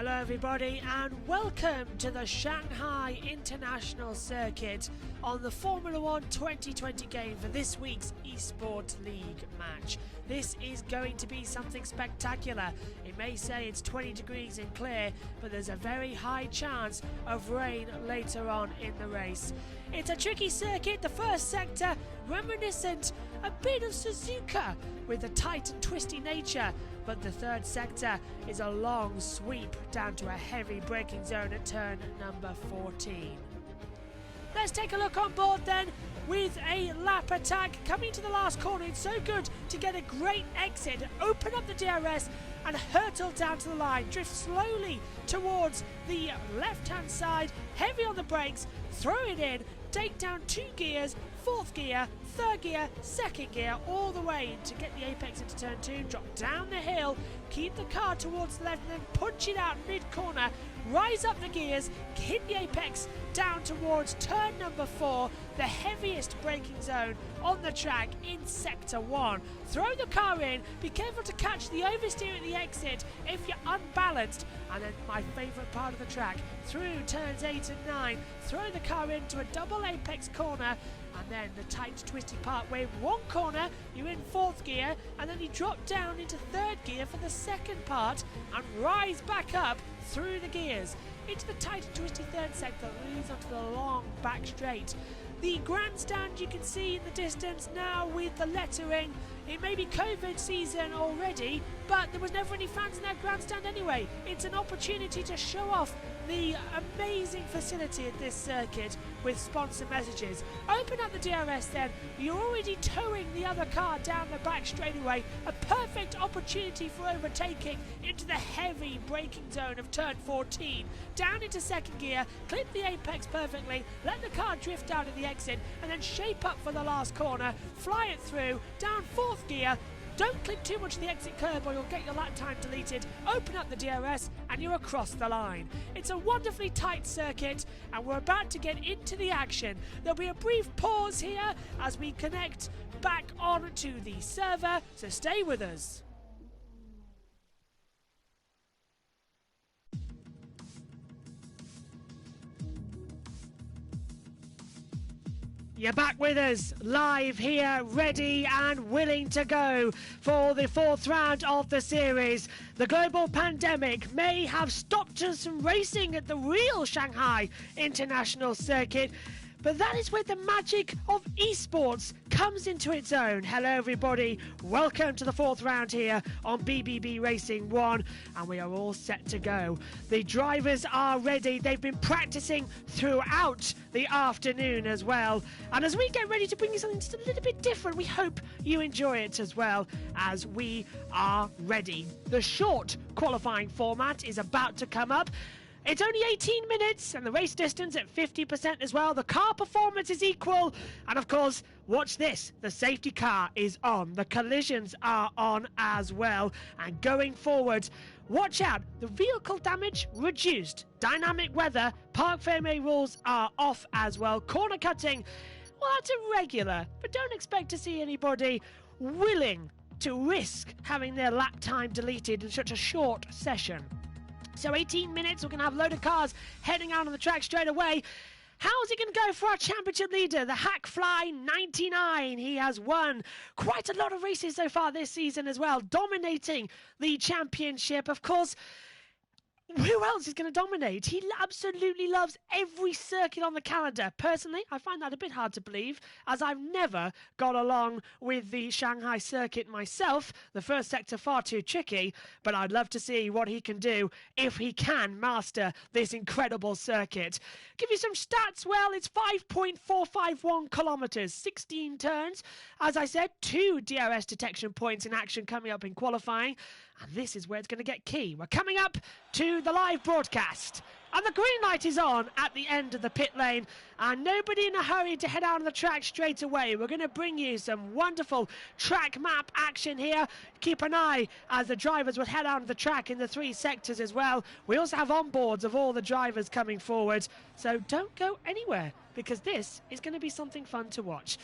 Hello everybody and welcome to the Shanghai International Circuit on the Formula 1 2020 game for this week's Esports League match. This is going to be something spectacular. It may say it's 20 degrees and clear, but there's a very high chance of rain later on in the race. It's a tricky circuit, the first sector reminiscent a bit of Suzuka with a tight and twisty nature, but the third sector is a long sweep down to a heavy braking zone at turn number 14. Let's take a look on board then with a lap attack coming to the last corner. It's so good to get a great exit, open up the DRS and hurtle down to the line, drift slowly towards the left hand side, heavy on the brakes, throw it in, take down 2 gears, 4th gear, 3rd gear, 2nd gear, all the way to get the apex into turn 2, drop down the hill, keep the car towards the left and then punch it out mid-corner, rise up the gears, hit the apex down towards turn number 4, the heaviest braking zone on the track in sector 1. Throw the car in, be careful to catch the oversteer at the exit if you're unbalanced, and then my favourite part of the track, through turns 8 and 9, throw the car into a double apex corner, and then the tight twisty part where one corner you're in 4th gear and then you drop down into 3rd gear for the second part and rise back up through the gears into the tight and twisty 3rd sector that leads onto the long back straight. The grandstand you can see in the distance now with the lettering. It may be COVID season already, but there was never any fans in that grandstand anyway. It's an opportunity to show off the amazing facility at this circuit with sponsor messages. Open up the DRS then. You're already towing the other car down the back straightaway. A perfect opportunity for overtaking into the heavy braking zone of turn 14. Down into 2nd gear, clip the apex perfectly, let the car drift out of the exit and then shape up for the last corner, fly it through, down 4th gear. Don't clip too much of the exit curb or you'll get your lap time deleted. Open up the DRS and you're across the line. It's a wonderfully tight circuit and we're about to get into the action. There'll be a brief pause here as we connect back onto the server, so stay with us. You're back with us, live here, ready and willing to go for the 4th round of the series. The global pandemic may have stopped us from racing at the real Shanghai International Circuit, but that is where the magic of esports comes into its own. Hello everybody, welcome to the 4th round here on BBBRacing 1, and we are all set to go. The drivers are ready, they've been practicing throughout the afternoon as well, and as we get ready to bring you something just a little bit different, we hope you enjoy it as well as we are ready. The short qualifying format is about to come up. It's only 18 minutes and the race distance at 50% as well. The car performance is equal. And of course, watch this. The safety car is on. The collisions are on as well. And going forward, watch out. The vehicle damage reduced. Dynamic weather, parc fermé rules are off as well. Corner cutting, well, that's irregular. But don't expect to see anybody willing to risk having their lap time deleted in such a short session. So 18 minutes, we're going to have a load of cars heading out on the track straight away. How's it going to go for our championship leader, the Hackfly 99? He has won quite a lot of races so far this season as well, dominating the championship. Of course, who else is going to dominate? He absolutely loves every circuit on the calendar. Personally, I find that a bit hard to believe, as I've never got along with the Shanghai circuit myself. The first sector far too tricky, but I'd love to see what he can do if he can master this incredible circuit. Give you some stats. Well, it's 5.451 kilometers, 16 turns. As I said, 2 DRS detection points in action coming up in qualifying. And this is where it's going to get key. We're coming up to the live broadcast. And the green light is on at the end of the pit lane. And nobody in a hurry to head out on the track straight away. We're going to bring you some wonderful track map action here. Keep an eye as the drivers will head out on the track in the 3 sectors as well. We also have onboards of all the drivers coming forward. So don't go anywhere, because this is going to be something fun to watch.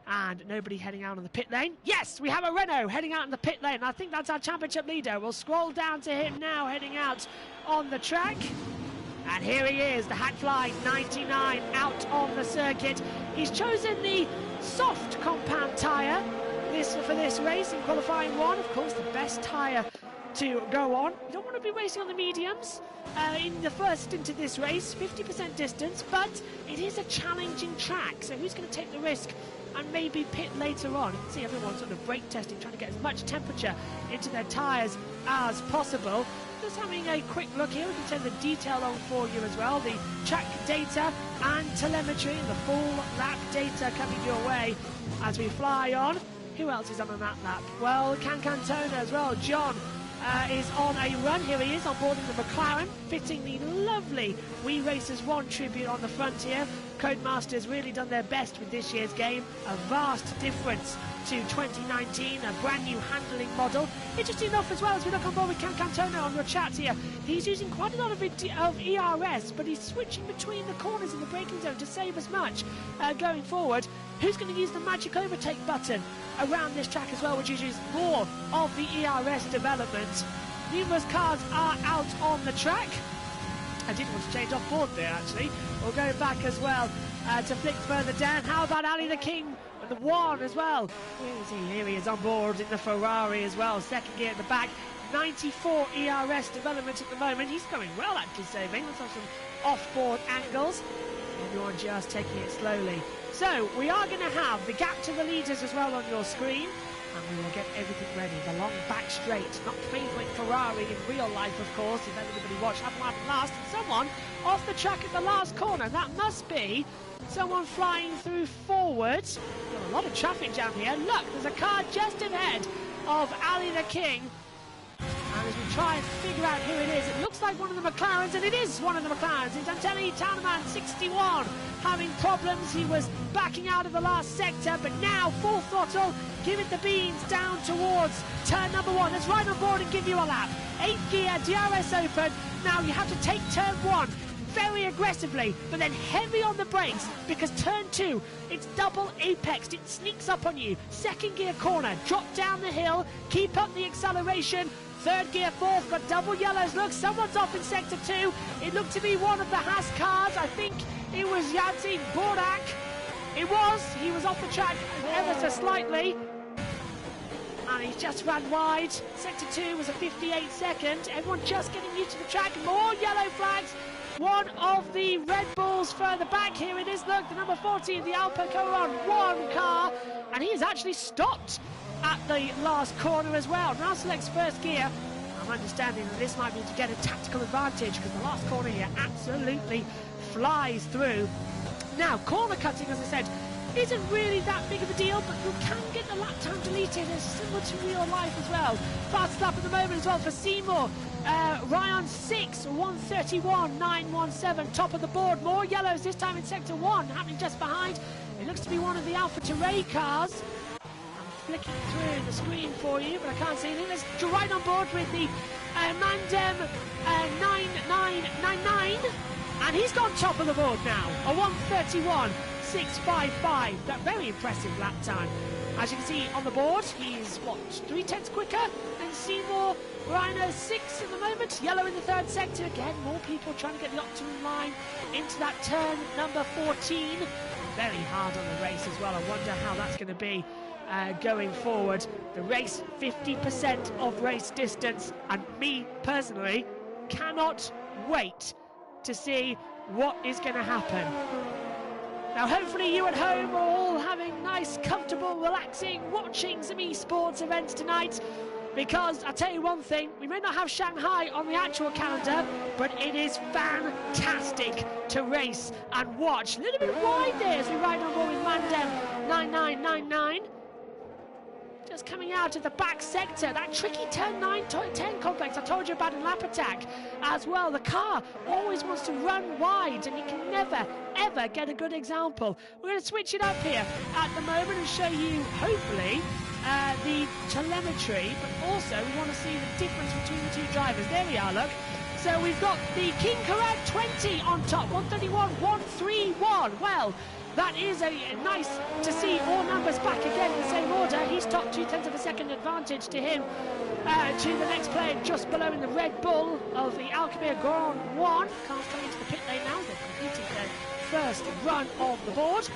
and nobody heading out on the pit lane. Yes, we have a Renault heading out in the pit lane. I think that's our championship leader. We'll scroll down to him now, heading out on the track. And here he is, the Hatfly 99 out on the circuit. He's chosen the soft compound tyre for this race in qualifying one. Of course, the best tyre to go on. You don't want to be racing on the mediums in the first stint of this race, 50% distance, but it is a challenging track, so who's going to take the risk and maybe pit later on? You can see everyone sort of brake testing, trying to get as much temperature into their tyres as possible. Just having a quick look here, we can turn the detail on for you as well, the track data and telemetry, and the full lap data coming your way as we fly on. Who else is on that lap? Well, Cantona as well. John is on a run. Here he is on board in the McLaren, fitting the lovely We Racers 1 tribute on the front here. Codemasters really done their best with this year's game. A vast difference to 2019, a brand new handling model. Interesting enough as well, as we look on board with Cantona on your chat here, he's using quite a lot of ERS, but he's switching between the corners in the braking zone to save as much going forward. Who's going to use the magic overtake button around this track as well, which uses more of the ERS development? Numerous cars are out on the track. I didn't want to change off board there, actually. We'll go back as well to flick further down. How about Ali the King with the one as well? Where is he? Here he is on board in the Ferrari as well. Second gear at the back. 94 ERS development at the moment. He's going well, actually, saving. Let's have some off-board angles. Everyone just taking it slowly. So we are going to have the gap to the leaders as well on your screen, and we will get everything ready. The long back straight, not favouring Ferrari in real life, of course, if anybody watched Up Last, and someone off the track at the last corner. That must be someone flying through forward. Got a lot of traffic jam here. Look, there's a car just ahead of Ali the King. And as we try and figure out who it is, it looks like one of the McLarens, and it is one of the McLarens. It's Antelli Townerman, 61, having problems. He was backing out of the last sector, but now full throttle, give it the beans down towards turn number 1. Let's ride on board and give you a lap. 8th gear, DRS open. Now you have to take turn 1 very aggressively, but then heavy on the brakes, because turn 2, it's double apexed. It sneaks up on you. 2nd gear corner, drop down the hill, keep up the acceleration. 3rd gear, 4th, got double yellows. Look, someone's off in sector 2. It looked to be one of the Haas cars. I think it was Yadzi Borak. It was. He was off the track ever so slightly. And he's just ran wide. Sector 2 was a 58 second. Everyone just getting used to the track. More yellow flags. One of the Red Bulls further back. Here it is. Look, the number 14, the Alpha Coron. One car. And he has actually stopped at the last corner as well. Now selects 1st gear. I'm understanding that this might be to get a tactical advantage, because the last corner here absolutely flies through. Now, corner cutting, as I said, isn't really that big of a deal, but you can get the lap time deleted, as similar to real life as well. Fast lap at the moment as well for Seymour. Ryan 6, 131.917, top of the board. More yellows this time in sector 1, happening just behind. It looks to be one of the Alpha Teray cars. Flicking through the screen for you, but I can't see anything. Let's right on board with the Mandem 9999, and he's gone top of the board now. A 131.655. That very impressive lap time. As you can see on the board, he's what, 3/10 quicker than Seymour. Rhino 6 at the moment. Yellow in the 3rd sector. Again, more people trying to get the optimum line into that turn number 14. Very hard on the race as well. I wonder how that's going to be going forward. The race, 50% of race distance, and me personally cannot wait to see what is going to happen. Now hopefully you at home are all having nice, comfortable, relaxing, watching some esports events tonight, because I'll tell you one thing, we may not have Shanghai on the actual calendar, but it is fantastic to race and watch. A little bit wide there as we ride on board with Mandem 9999. Just coming out of the back sector, that tricky turn 9-10 complex I told you about in lap attack as well. The car always wants to run wide, and you can never, ever get a good example. We're going to switch it up here at the moment and show you, hopefully, the telemetry, but also we want to see the difference between the two drivers. There we are, look. So So we've got the King Correct 20 on top, 131, 131. Well, that is a nice to see all numbers back again in the same order. He's top 0.2 of a second advantage to him, to the next player just below in the Red Bull of the Alkmaar Grand 1. Cars coming into the pit lane now. They've completed their first run of the board.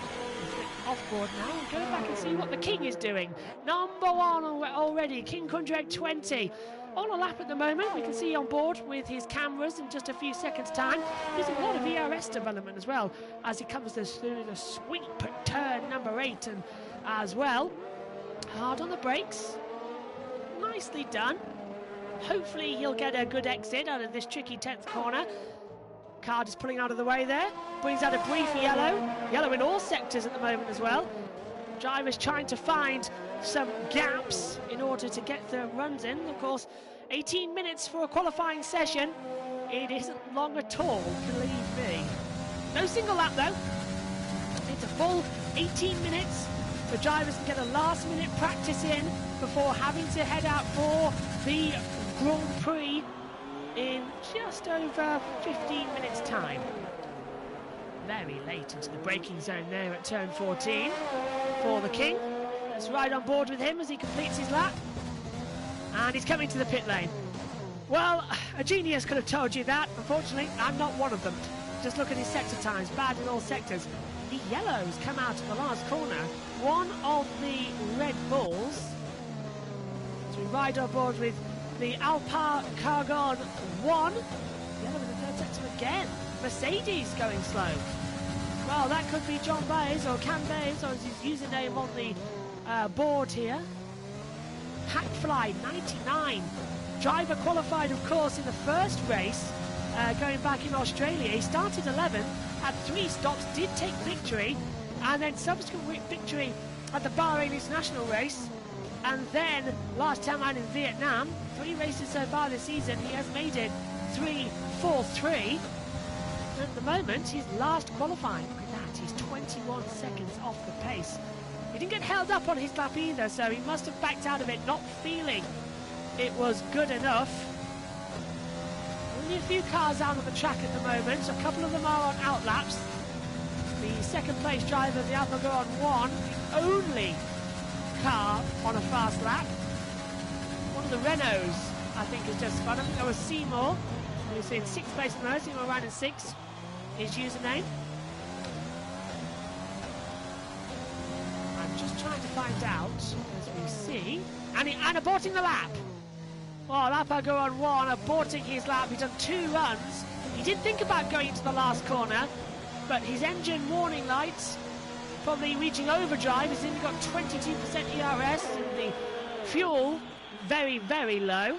Off board now and go back and see what the King is doing. Number 1 already, King Kundrag 20. On a lap at the moment, we can see on board with his cameras in just a few seconds time. There's a lot of ERS development as well as he comes through the sweep at turn number 8 and as well. Hard on the brakes. Nicely done. Hopefully he'll get a good exit out of this tricky 10th corner. Car just pulling out of the way there. Brings out a brief yellow. Yellow in all sectors at the moment as well. Drivers trying to find some gaps in order to get the runs in. Of course, 18 minutes for a qualifying session. It isn't long at all, believe me. No single lap though. It's a full 18 minutes. The drivers can get a last minute practice in before having to head out for the Grand Prix in just over 15 minutes time. Very late into the braking zone there at turn 14 for the King. Let's ride on board with him as he completes his lap. And he's coming to the pit lane. Well, a genius could have told you that. Unfortunately, I'm not one of them. Just look at his sector times, bad in all sectors. The yellows come out of the last corner. One of the Red Bulls. As we ride on board with the Alpha Cargon 1. Yellow in the third sector again. Mercedes going slow. Well, that could be John Bays or Cam Bays, or his username on the board here. Hackfly 99. Driver qualified, of course, in the first race going back in Australia. He started 11th, had 3 stops, did take victory, and then subsequent victory at the Bahrain International race. And then last time out in Vietnam, 3 races so far this season, he has made it 3-4-3. At the moment, his last qualifying, look at that, he's 21 seconds off the pace. He didn't get held up on his lap either, so he must have backed out of it, not feeling it was good enough. Only a few cars out on the track at the moment, a couple of them are on out laps. The second place driver, the Alpha Go on 1, the only car on a fast lap. One of the Renaults, I think, is just spun. I think that was Seymour, who's in 6th place at the moment. Seymour ran in 6th, his username. I'm just trying to find out, as we see, and aborting the lap. Well, Alpha Go on 1, aborting his lap. He's done 2 runs. He did think about going into the last corner, but his engine warning lights probably reaching overdrive. He's only got 22% ERS and the fuel very, very low.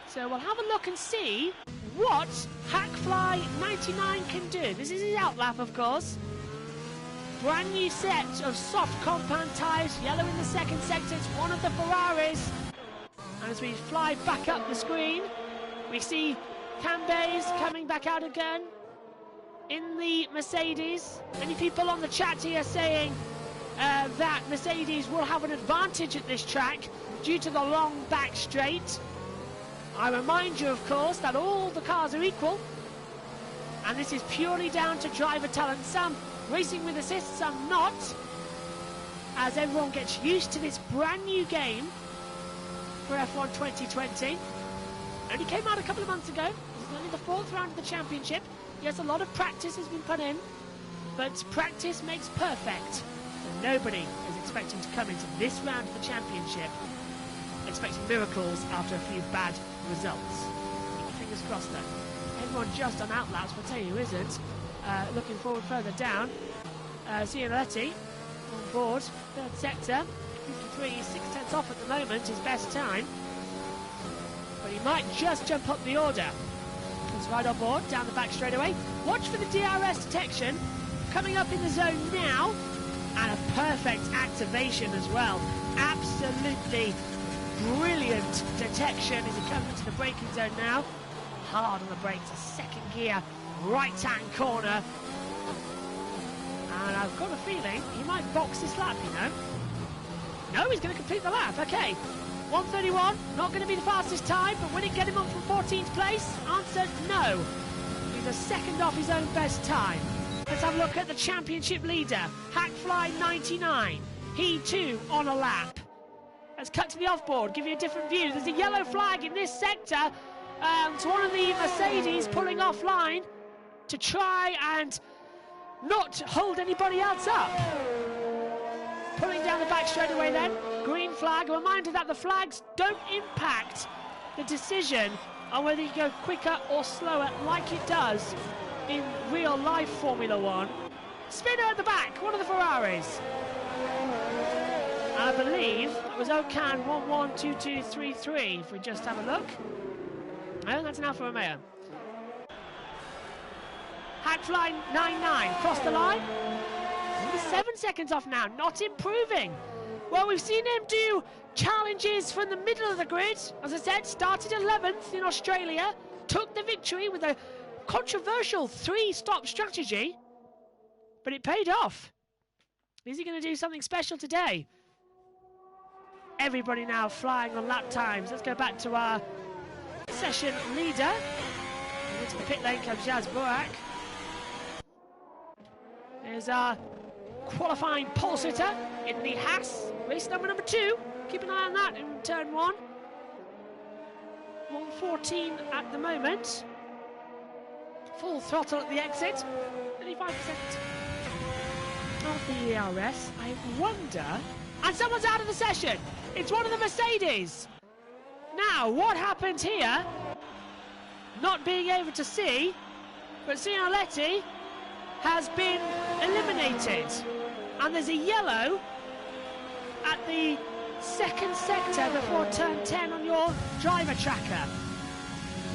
So we'll have a look and see what Hackfly 99 can do. This is his outlap, of course. Brand new set of soft compound tyres, yellow in the second sector. It's one of the Ferraris. And as we fly back up the screen, we see Cambays coming back out again in the Mercedes. Many people on the chat here saying that Mercedes will have an advantage at this track due to the long back straight. I remind you, of course, that all the cars are equal, and this is purely down to driver talent. Some racing with assists, some not, as everyone gets used to this brand new game for F1 2020. Only came out a couple of months ago. This is only the 4th round of the championship. Yes, a lot of practice has been put in, but practice makes perfect. And nobody is expecting to come into this round of the championship expecting miracles after a few bad results. Keep your fingers crossed though. Everyone just on outlaps, but I'll tell you who isn't. Looking forward further down. Cianetti on board, 3rd sector, 53, 6/10 off at the moment, his best time. But he might just jump up the order. Let's ride on board, down the back straight away. Watch for the DRS detection. Coming up in the zone now. And a perfect activation as well. Absolutely brilliant detection as he comes into the braking zone now. Hard on the brakes, a 2nd gear, right-hand corner. And I've got a feeling he might box this lap, you know. No, he's going to complete the lap, okay. 1:31, not going to be the fastest time, but will it get him up from 14th place? Answer, no. He's a second off his own best time. Let's have a look at the championship leader, Hackfly 99. He too on a lap. Let's cut to the off-board, give you a different view. There's a yellow flag in this sector. It's one of the Mercedes pulling offline to try and not hold anybody else up. Pulling down the back straight away then. Green flag. A reminder that the flags don't impact the decision on whether you go quicker or slower like it does in real life Formula One. Spinner at the back, one of the Ferraris. I believe it was Okan 112233 if we just have a look. Oh, that's an Alfa Romeo. Hackfly 99 crossed the line. He's 7 seconds off now, not improving. Well, we've seen him do challenges from the middle of the grid. As I said, started 11th in Australia, took the victory with a controversial 3-stop strategy, but it paid off. Is he going to do something special today? Everybody now flying on lap times. Let's go back to our session leader. Into the pit lane comes Jazz Burak. There's our qualifying pole sitter in the Haas, race number 2. Keep an eye on that in turn 1. 1:14 at the moment. Full throttle at the exit. 35% of the ERS. I wonder. And someone's out of the session. It's one of the Mercedes. Now, what happened here? Not being able to see, but Cianoletti has been eliminated. And there's a yellow at the second sector before turn 10 on your driver tracker.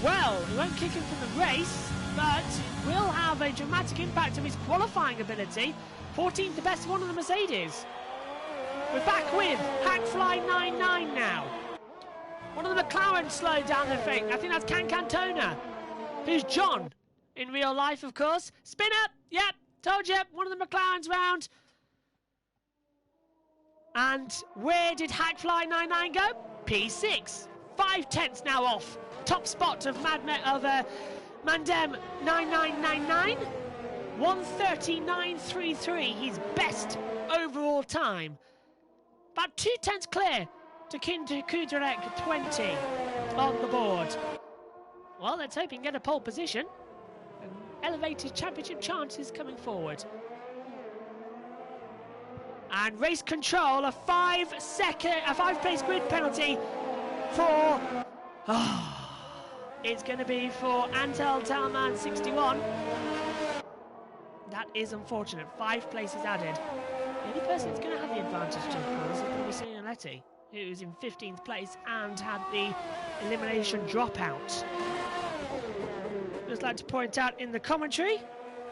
Well, he won't kick him from the race, but will have a dramatic impact on his qualifying ability. 14th, the best one of the Mercedes. We're back with Hackfly 99 now. One of the McLaren slowed down the thing. I think that's Can Cantona, who's John in real life, of course. Spin up. Yep, told you. One of the McLarens round. And where did Hackfly 99 go? P6. 5 tenths now off. Top spot of Mandem 9999. 1:39.33. His best overall time. About 2 tenths clear to Kintu Kudarek 20 on the board. Well, let's hope he can get a pole position and elevate his championship chances coming forward. And race control, a 5-place grid penalty for... it's going to be for Antel Talman 61. That is unfortunate. 5 places added. The only person that's going to have the advantage to is going to be Cianoletti, who's in 15th place and had the elimination dropout. Just like to point out in the commentary,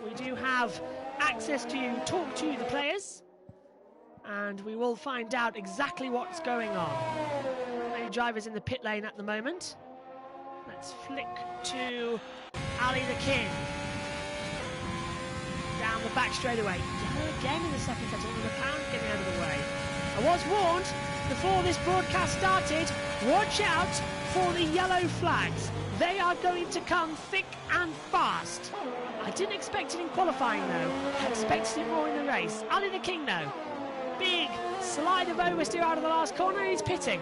we do have access to talk to the players, and we will find out exactly what's going on. Many drivers in the pit lane at the moment. Let's flick to Ali the King. Down the back straight away. Yellow again in the second sector, with the pound getting out of the way. I was warned before this broadcast started, watch out for the yellow flags. They are going to come thick and fast. I didn't expect it in qualifying though. I expected it more in the race. Ali the King though. Big slide of oversteer out of the last corner, and he's pitting.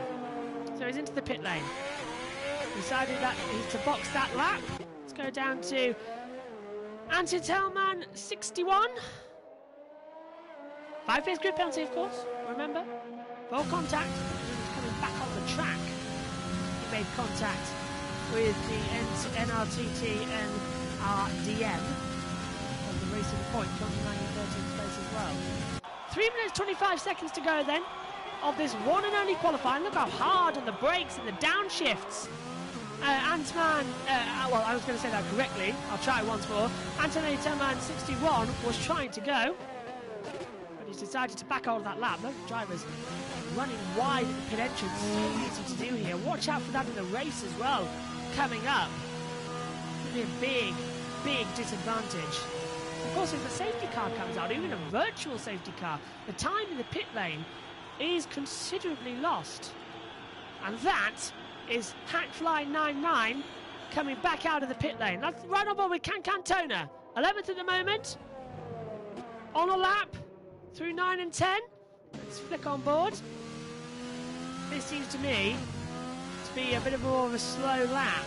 So he's into the pit lane. Decided that he's to box that lap. Let's go down to Antitelman 61. 5-place grid penalty, of course, remember. Full contact. He's coming back on the track. He made contact with the NRTT and RDM of the Racing Point, coming in 13th place as well. 3 minutes 25 seconds to go then of this one and only qualifying. Look how hard on the brakes and the downshifts. Antman, well, I was going to say that correctly. I'll try it once more. Anthony Telman 61 was trying to go, but he's decided to back out of that lap. Those drivers running wide at the pit entrance. So easy to do here. Watch out for that in the race as well. Coming up. It's going to be a big, big disadvantage. Of course, if the safety car comes out, even a virtual safety car, the time in the pit lane is considerably lost. And that is Hackfly99 coming back out of the pit lane. That's right on board with Cantona. 11th at the moment. On a lap through 9 and 10. Let's flick on board. This seems to me to be a bit of more of a slow lap.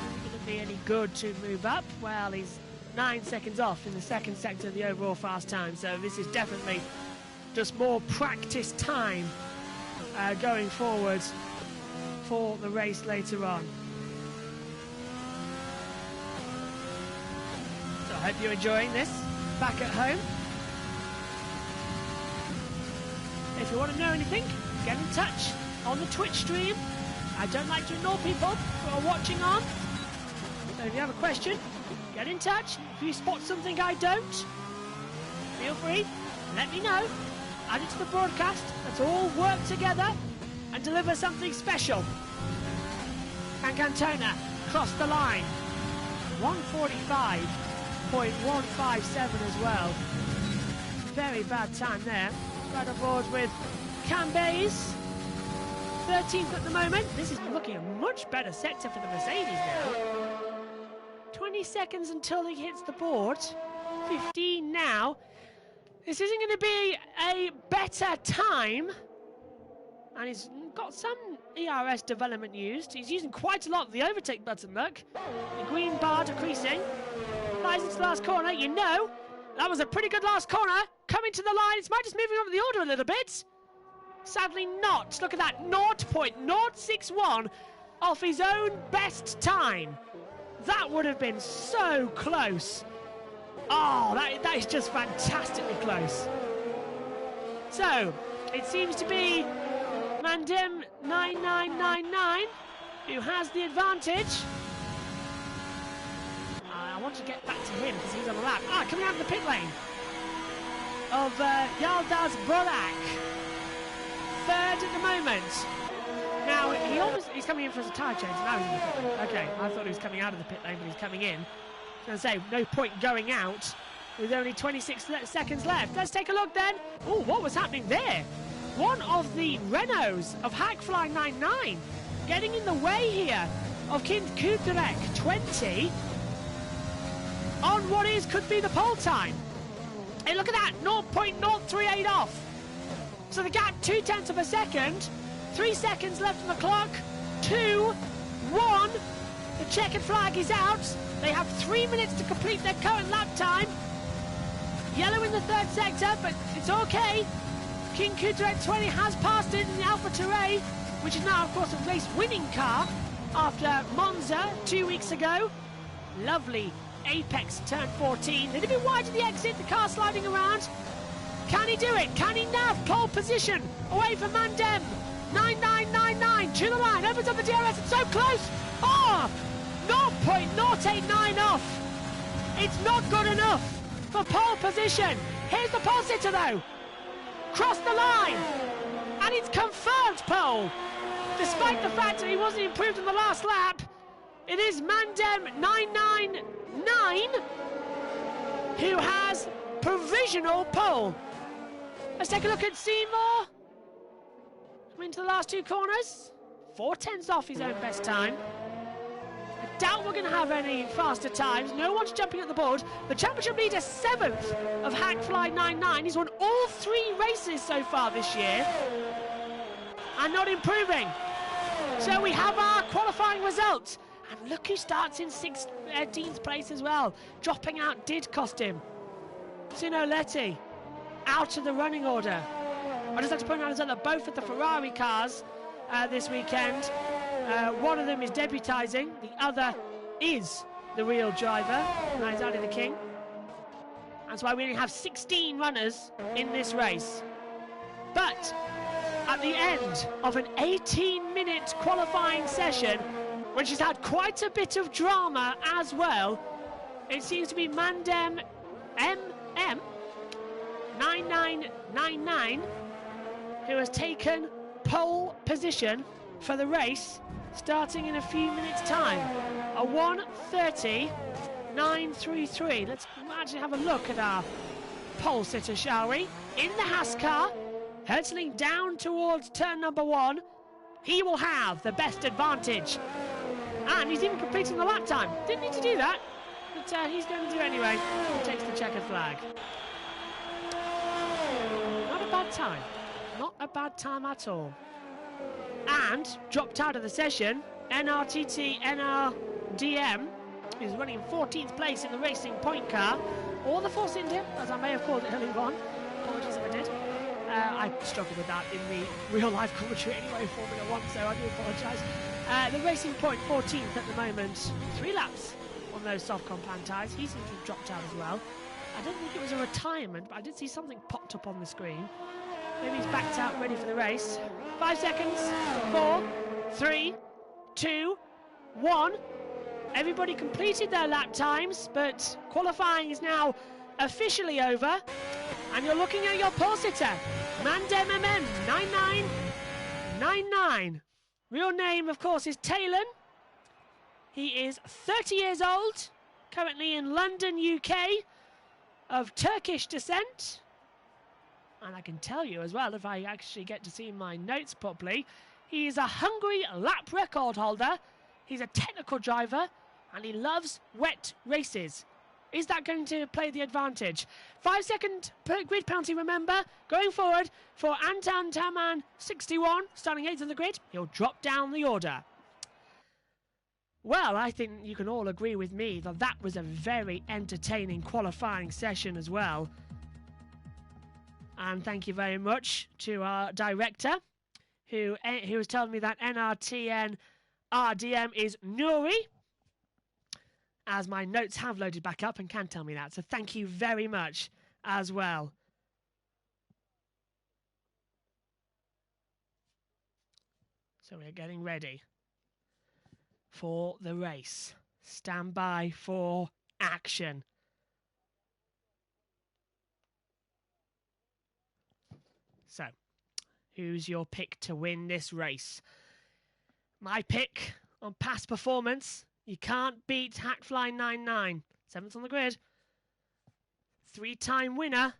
Isn't going to be any good to move up. Well, he's 9 seconds off in the second sector of the overall fast time, so this is definitely just more practice time going forward for the race later on. So I hope you're enjoying this back at home. If you want to know anything, get in touch on the Twitch stream. I don't like to ignore people who are watching on. So if you have a question, get in touch. If you spot something I don't, feel free, let me know. Add it to the broadcast. Let's all work together and deliver something special. And Cantona crossed the line. 1:45.157 as well. Very bad time there. Right on board with Cambays. 13th at the moment. This is looking a much better sector for the Mercedes now. 20 seconds until he hits the board. 15 now. This isn't going to be a better time. And he's got some ERS development used. He's using quite a lot of the overtake button, look. The green bar decreasing. Flies into the last corner, you know. That was a pretty good last corner. Coming to the line, it's might just moving up the order a little bit. Sadly not. Look at that, 0.061 off his own best time. That would have been so close. Oh, that is just fantastically close. So, it seems to be Mandem 9999 who has the advantage. I want to get back to him because he's on the lap. Coming out of the pit lane of Yildiz Burak. Third at the moment. Now, he's coming in for a tyre change. Now he's in the pit lane. Okay, I thought he was coming out of the pit lane, but he's coming in. I was going to say, no point going out with only 26 seconds left. Let's take a look then. Oh, what was happening there? One of the Renaults of Hackfly99 getting in the way here of Kind Kudrek 20 on what could be the pole time. Hey, look at that, 0.038 off. So the gap 0.2 of a second, 3 seconds left on the clock, 2, 1, the checkered flag is out. They have 3 minutes to complete their current lap time. Yellow in the third sector, but it's okay. King Kudrek 20 has passed it in the Alfa Touray, which is now, of course, a race-winning car after Monza 2 weeks ago. Lovely apex turn 14. They're a bit wide to the exit, the car sliding around. Can he do it? Can he nav pole position away from Mandem? 9999 to the line, opens up the DRS, it's so close. 0.089 off. It's not good enough for pole position. Here's the pole sitter though. Crossed the line, and it's confirmed pole. Despite the fact that he wasn't improved in the last lap, it is Mandem 999 who has provisional pole. Let's take a look at Seymour. Coming to the last 2 corners. 4/10 off his own best time. I doubt we're going to have any faster times. No one's jumping at the board. The championship leader, 7th of Hackfly99. He's won all 3 races so far this year. And not improving. So we have our qualifying results. And look who starts in 16th place as well. Dropping out did cost him. Sinoletti out of the running order. I just have to point out as well that both of the Ferrari cars this weekend, one of them is debutising, the other is the real driver, that is Ali the King. That's why we only have 16 runners in this race. But at the end of an 18-minute qualifying session, which has had quite a bit of drama as well, it seems to be Mandem MM 9999 who has taken pole position for the race, starting in a few minutes' time. A 1:30.933. Let's actually have a look at our pole sitter, shall we? In the Haas car, hurtling down towards turn number 1. He will have the best advantage. And he's even completing the lap time. Didn't need to do that, but he's going to do it anyway. He takes the checkered flag. Not a bad time. Not a bad time at all. And dropped out of the session, NRTT NRDM, who's running in 14th place in the Racing Point car, or the Force India, as I may have called it earlier on. Apologies if I did. I struggled with that in the real-life commentary anyway, Formula 1, so I do apologise. The Racing Point 14th at the moment, 3 laps on those soft compound tyres. He seems to have dropped out as well. I don't think it was a retirement, but I did see something popped up on the screen. Maybe he's backed out, ready for the race. 5 seconds, 4, 3, 2, 1. Everybody completed their lap times, but qualifying is now officially over. And you're looking at your pole sitter, Mandem MM 9999. Real name, of course, is Talon. He is 30 years old, currently in London, UK, of Turkish descent. And I can tell you as well, if I actually get to see my notes properly, he is a Hungary lap record holder. He's a technical driver, and he loves wet races. Is that going to play the advantage? 5-second grid penalty, remember, going forward for Anton Taman 61, starting 8th on the grid. He'll drop down the order. Well, I think you can all agree with me that that was a very entertaining qualifying session as well. And thank you very much to our director, who was telling me that NRTN RDM is Nuri, as my notes have loaded back up and can tell me that. So thank you very much as well. So we're getting ready for the race. Stand by for action. So, who's your pick to win this race? My pick on past performance, you can't beat Hackfly99, 7th on the grid. 3-time winner.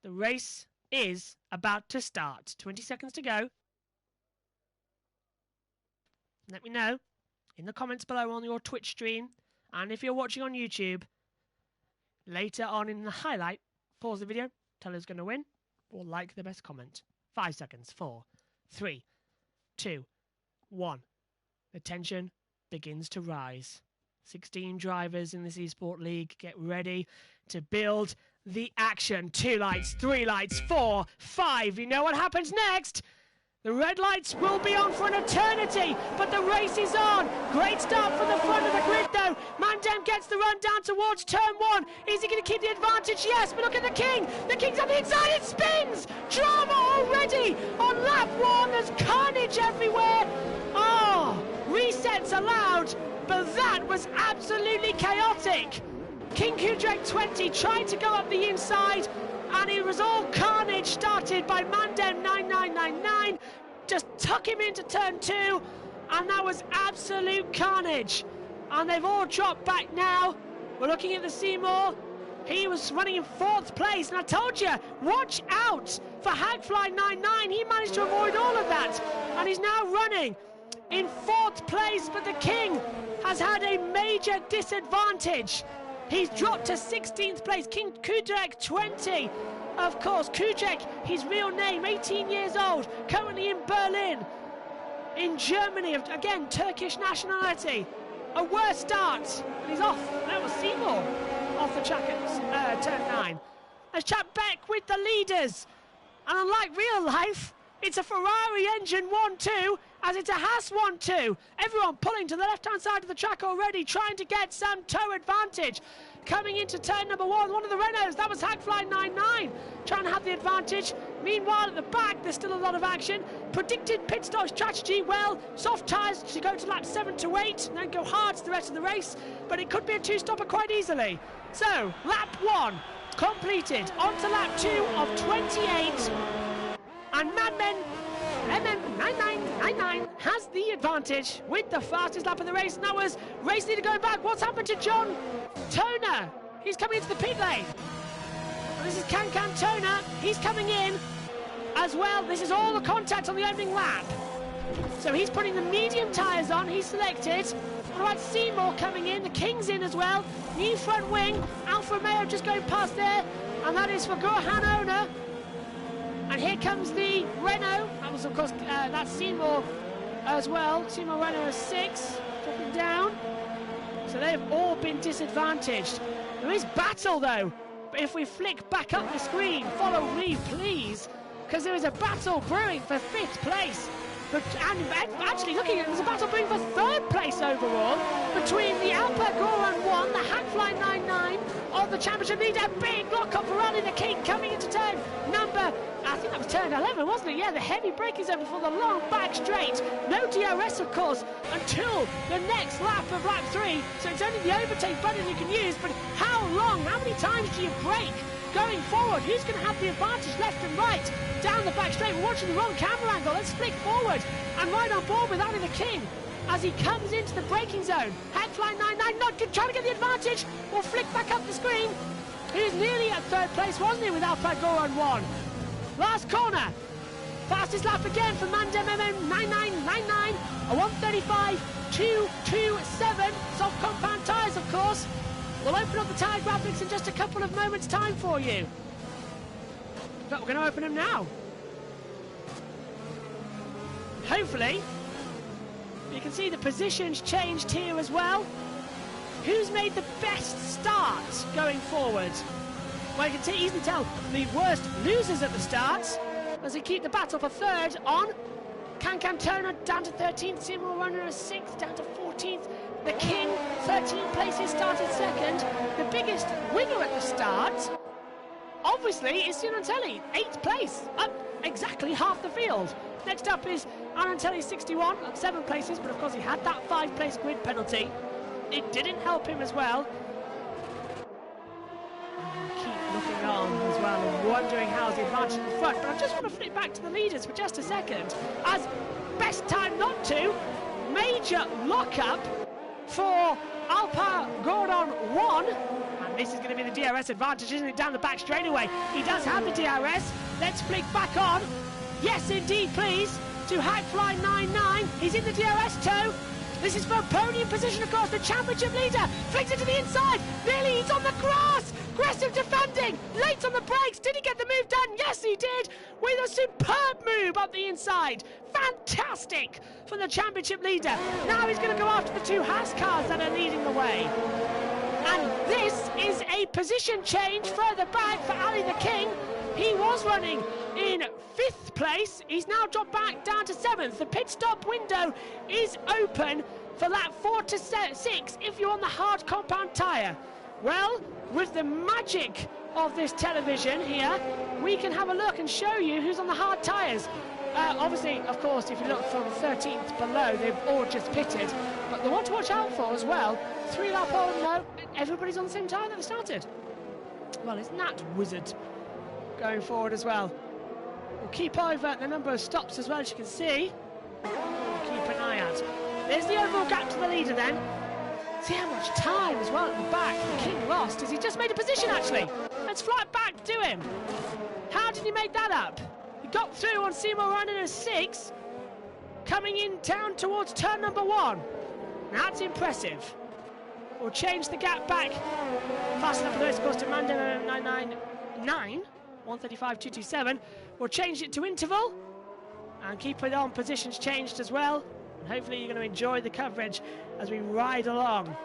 The race is about to start. 20 seconds to go. Let me know in the comments below on your Twitch stream, and if you're watching on YouTube, later on in the highlight, pause the video, tell who's going to win, or like the best comment. 5 seconds. 4, 3, 2, 1. The tension begins to rise. 16 drivers in this eSport League. Get ready to build the action. 2 lights, 3 lights, 4, 5. You know what happens next? The red lights will be on for an eternity, but the race is on. Great start from the front of the grid, though. Mandem gets the run down towards turn 1. Is he going to keep the advantage? Yes, but look at the King. The King's on the inside. It spins. Drama already on lap 1. There's carnage everywhere. Oh, resets allowed, but that was absolutely chaotic. King Kudrek 20 tried to go up the inside, and it was all carnage started by Mandem 9999. Just tuck him into turn 2, and that was absolute carnage. And they've all dropped back now. We're looking at the Seymour. He was running in 4th place, and I told you, watch out for Hackfly99. He managed to avoid all of that, and he's now running in 4th place, but the King has had a major disadvantage. He's dropped to 16th place. King Kudrek 20. Of course, Kudrek, his real name, 18 years old, currently in Berlin, in Germany, again, Turkish nationality. A worse start, and he's off. That was Seymour off the track at turn 9. Let's chat back with the leaders. And unlike real life, it's a Ferrari engine 1-2, as it's a Haas 1-2. Everyone pulling to the left-hand side of the track already, trying to get some toe advantage. Coming into turn number 1, one of the Renaults, that was Hackfly99, trying to have the advantage. Meanwhile, at the back, there's still a lot of action. Predicted pit stop strategy, well, soft tyres to go to lap 7 to 8, and then go hard to the rest of the race, but it could be a 2-stopper quite easily. So, lap 1 completed, on to lap 2 of 28, and Madmen MM9999 has the advantage with the fastest lap of the race, and that was race leader going back. What's happened to John Toner? He's coming into the pit lane. This is Can Toner. He's coming in, as well. This is all the contact on the opening lap. So he's putting the medium tyres on, he's selected. What about Seymour coming in? The King's in as well. New front wing, Alfa Romeo just going past there, and that is for Gohan Owner. And here comes the Renault. That was, of course, that's Seymour as well. Seymour Renault is 6, dropping down. So they've all been disadvantaged. There is battle though. But if we flick back up the screen, follow me please, because there is a battle brewing for 5th place. But, and actually looking at it, there's a battle brewing for 3rd place overall between the Alpha Goran 1, the Hackfly 99 of the championship leader. Big lock-up for Rally the King coming into turn number, I think that was turn 11, wasn't it? Yeah, the heavy braking zone before the long back straight. No DRS, of course, until the next lap of lap 3. So it's only the overtake button you can use, but how long, how many times do you brake going forward? Who's going to have the advantage left and right? Down the back straight, we're watching the wrong camera angle. Let's flick forward and right on board with Ali the King as he comes into the braking zone. Hackfly 99 not trying to get the advantage. We'll flick back up the screen. He was nearly at 3rd place, wasn't he, with Alpha Goran 1? Last corner. Fastest lap again for Mandem MM9999. A 1:35.227. Soft compound tyres, of course. We'll open up the tyre graphics in just a couple of moments' time for you. But we're going to open them now. Hopefully, you can see the positions changed here as well. Who's made the best start going forward? Well, you can easily tell the worst losers at the start as we keep the battle for 3rd on. Cantona down to 13th, Seymour Runner is 6th, down to 14th. The King, 13 places, started 2nd. The biggest winner at the start, obviously, is Sinantelli, 8th place, up exactly half the field. Next up is Anantelli, 61, up 7 places, but of course he had that 5-place grid penalty. It didn't help him as well. Keep looking on as well and wondering how's the advantage in the front, but I just want to flip back to the leaders for just a second, as best time not to, major lockup for Alpha Gordon 1, and this is going to be the DRS advantage, isn't it, down the back straightaway. He does have the DRS. Let's flick back on. Yes, indeed, please, to Hackfly 99. He's in the DRS toe. This is for podium position, of course, the championship leader. Flicks it to the inside. Nearly, he's on the grass. Aggressive defending. Late on the brakes. Did he get the move done? Yes, he did. With a superb move up the inside. Fantastic for the championship leader. Now he's going to go after the 2 Haas cars that are leading the way. And this is a position change further back for Ali the King. He was running in 5th place. He's now dropped back down to 7th. The pit stop window is open for lap 4 to 6 if you're on the hard compound tyre. Well, with the magic of this television here, we can have a look and show you who's on the hard tyres. Obviously, of course, if you look from 13th below, they've all just pitted. But the one to watch out for as well, 3-lap on, no, everybody's on the same tyre that they started. Well, isn't that wizard going forward as well? We'll keep over the number of stops as well, as you can see. We'll keep an eye out. There's the overall gap to the leader then. See how much time as well at the back the King lost as he just made a position actually. Let's fly back to him. How did he make that up? He got through on Seymour running as 6, coming in down towards turn number 1. Now that's impressive. We'll change the gap back. Fast enough for those, of course, to Mandem 999, 1:35.227. We'll change it to interval and keep it on positions changed as well. And hopefully you're going to enjoy the coverage as we ride along.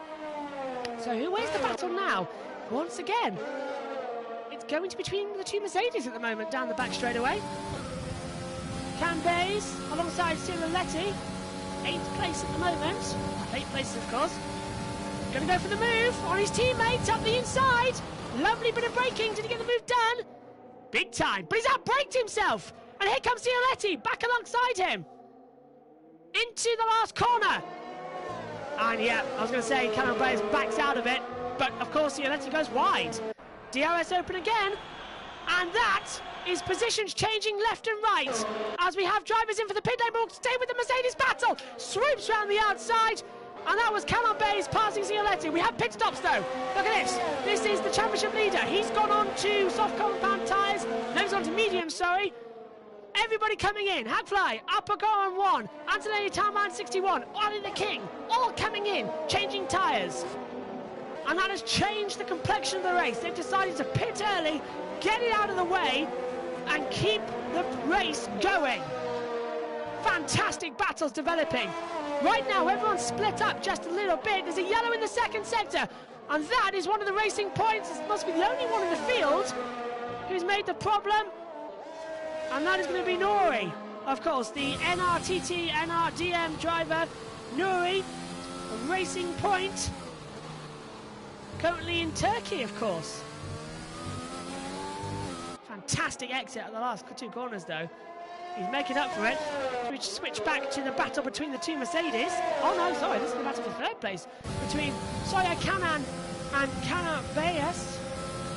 So who wins the battle now? Once again, it's going to be between the 2 Mercedes at the moment down the back straightaway. Cambays alongside Ciroletti, 8th place at the moment. 8th place, of course. Going to go for the move on his teammates up the inside. Lovely bit of braking. Did he get the move done? Big time, but he's out-braked himself. And here comes Ciroletti back alongside him. Into the last corner. And yeah, I was going to say Cambays backs out of it. But of course, Ciroletti goes wide. DRS open again. And that is positions changing left and right as we have drivers in for the pit lane. We'll stay with the Mercedes battle. Swoops round the outside. And that was Cambays passing Ciroletti. We have pit stops though. Look at this. This is the championship leader. He's gone on to soft compound tyres. No, he's on to medium, sorry. Everybody coming in. Hackfly, Upper on 1. Antonelli Townman 61. Ollie the King. All coming in, changing tyres. And that has changed the complexion of the race. They've decided to pit early, get it out of the way, and keep the race going. Fantastic battles developing. Right now, everyone's split up just a little bit. There's a yellow in the second sector, and that is one of the racing points. It must be the only one in the field who's made the problem, and that is going to be Nuri. Of course, the NRTT, NRDM driver, Nuri, a racing point, currently in Turkey, of course. Fantastic exit at the last 2 corners, though. He's making up for it. We switch back to the battle between the 2 Mercedes. Oh no, sorry, this is the battle for 3rd place between Soya Kanan and Canan Bayes.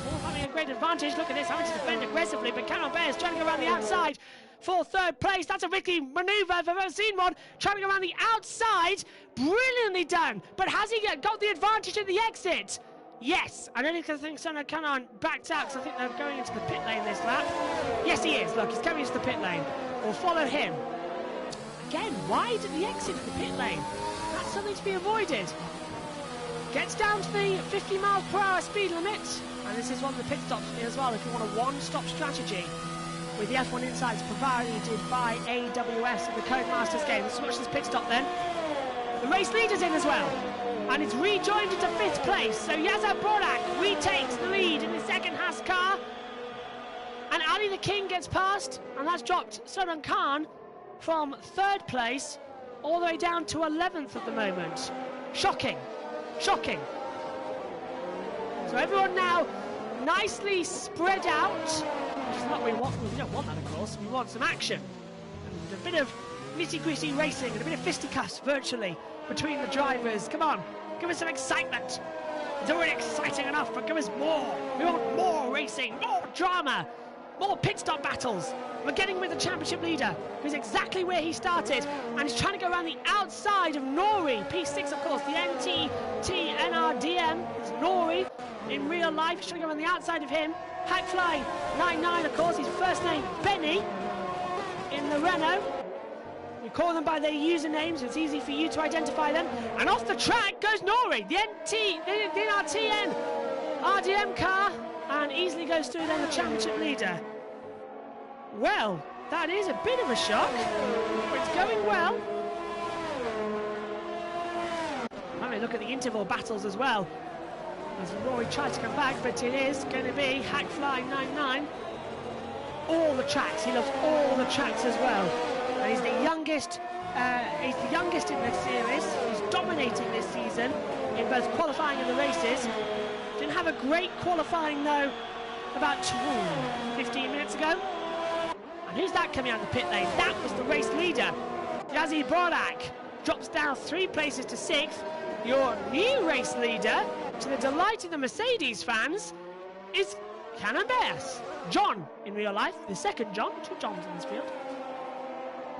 All having a great advantage. Look at this, having to defend aggressively, but Canan Bayes trying to go around the outside for 3rd place. That's a risky manoeuvre if I've ever seen one. Trying to go around the outside. Brilliantly done. But has he got the advantage at the exit? Yes, I don't think Soya Kanan backed out, because I think they're going into the pit lane this lap. Yes, he is. Look, he's coming into the pit lane. We'll follow him. Again, wide at the exit of the pit lane. That's something to be avoided. Gets down to the 50 miles per hour speed limit. And this is one of the pit stops as well, if you want a one-stop strategy with the F1 Insights provided by AWS and the Codemasters game. Let's watch this pit stop then. The race leader's in as well. And it's rejoined into 5th place. So Yazar Borak retakes the lead in the second Haas car. And Ali the King gets past, and that's dropped Sodan Khan from 3rd place all the way down to 11th at the moment. Shocking. Shocking. So everyone now nicely spread out, which is what we want. We don't want that, of course. We want some action. And a bit of nitty-gritty racing and a bit of fisticuffs virtually between the drivers. Come on, give us some excitement. It's already exciting enough, but give us more. We want more racing, more drama. More pit stop battles. We're getting with the championship leader, who's exactly where he started, and he's trying to go around the outside of Nori. P6, of course, the NTT NRDM is Nori in real life. He's trying to go around the outside of him. Hackfly 99, of course, his first name Benny in the Renault. We call them by their usernames, it's easy for you to identify them. And off the track goes Nori, the NRTN RDM car, and easily goes through then the championship leader. Well, that is a bit of a shock, but it's going well. Let me look at the interval battles as well, as Rory tries to come back, but it is going to be Hackfly 99. All the tracks, he loves all the tracks as well. And he's the youngest in this series. He's dominating this season in both qualifying and the races. Didn't have a great qualifying though about 15 minutes ago. And who's that coming out of the pit lane? That was the race leader. Yazzie Borak drops down 3 places to 6th. Your new race leader, to the delight of the Mercedes fans, is Canan Bayes. John in real life, the second John, 2 Johns in this field.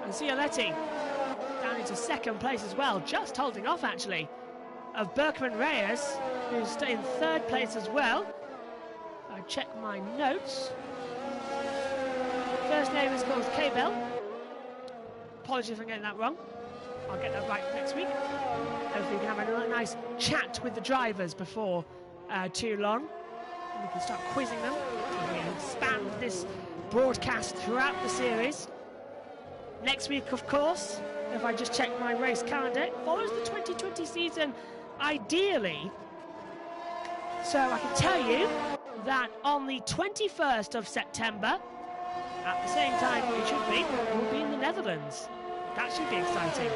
And Cialetti down into 2nd place as well, just holding off actually of Berkman Reyes, who's in 3rd place as well. I check my notes. First name is called K-Bell. Apologies if I'm getting that wrong. I'll get that right next week. Hopefully we can have a nice chat with the drivers before too long. And we can start quizzing them. We can expand this broadcast throughout the series. Next week, of course, if I just check my race calendar, it follows the 2020 season ideally. So I can tell you that on the 21st of September, at the same time it should be, we'll be in the Netherlands. That should be exciting.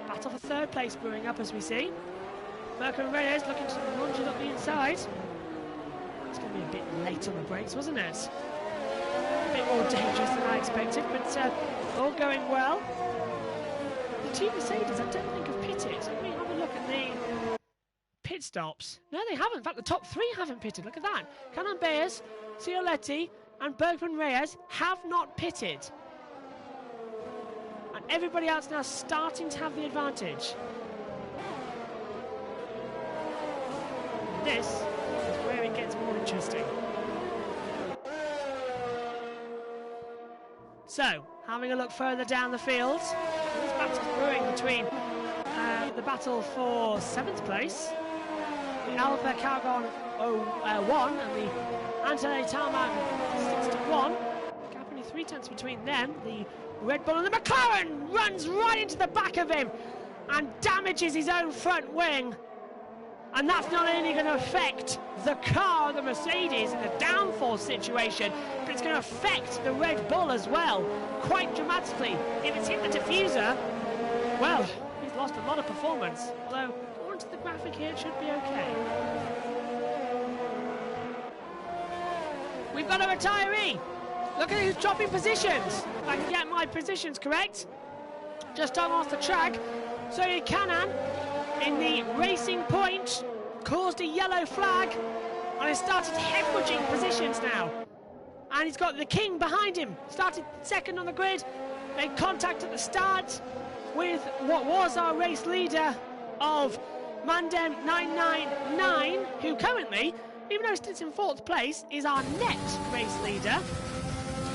Battle for 3rd place brewing up as we see. Berkman Reyes looking to lunge it up the inside. It's going to be a bit late on the brakes, wasn't it? A bit more dangerous than I expected, but all going well. The 2 Mercedes, I don't think have pitted. Let me have a look at the pit stops. No, they haven't. In fact, the top 3 haven't pitted. Look at that. Canan Bayes, Cialetti, and Berkman Reyes have not pitted. And everybody else now starting to have the advantage. This is where it gets more interesting. So, having a look further down the field, this battle's brewing between the battle for 7th place, the Alva Calgon 1 and the Anthony Tarmac 61. Gap only 3/10 between them. The Red Bull and the McLaren runs right into the back of him and damages his own front wing. And that's not only going to affect the car, the Mercedes, in the downforce situation, but it's going to affect the Red Bull as well, quite dramatically. If it's hit the diffuser, well, he's lost a lot of performance. Although, according to the graphic here, it should be okay. We've got a retiree. Look at who's dropping positions. If I can get my positions correct. Just on off the track. So Canan in the racing point caused a yellow flag and has started hemorrhaging positions now. And he's got the King behind him. Started second on the grid. Made contact at the start with what was our race leader of Mandem 999, who currently, even though it's in 4th place, is our next race leader.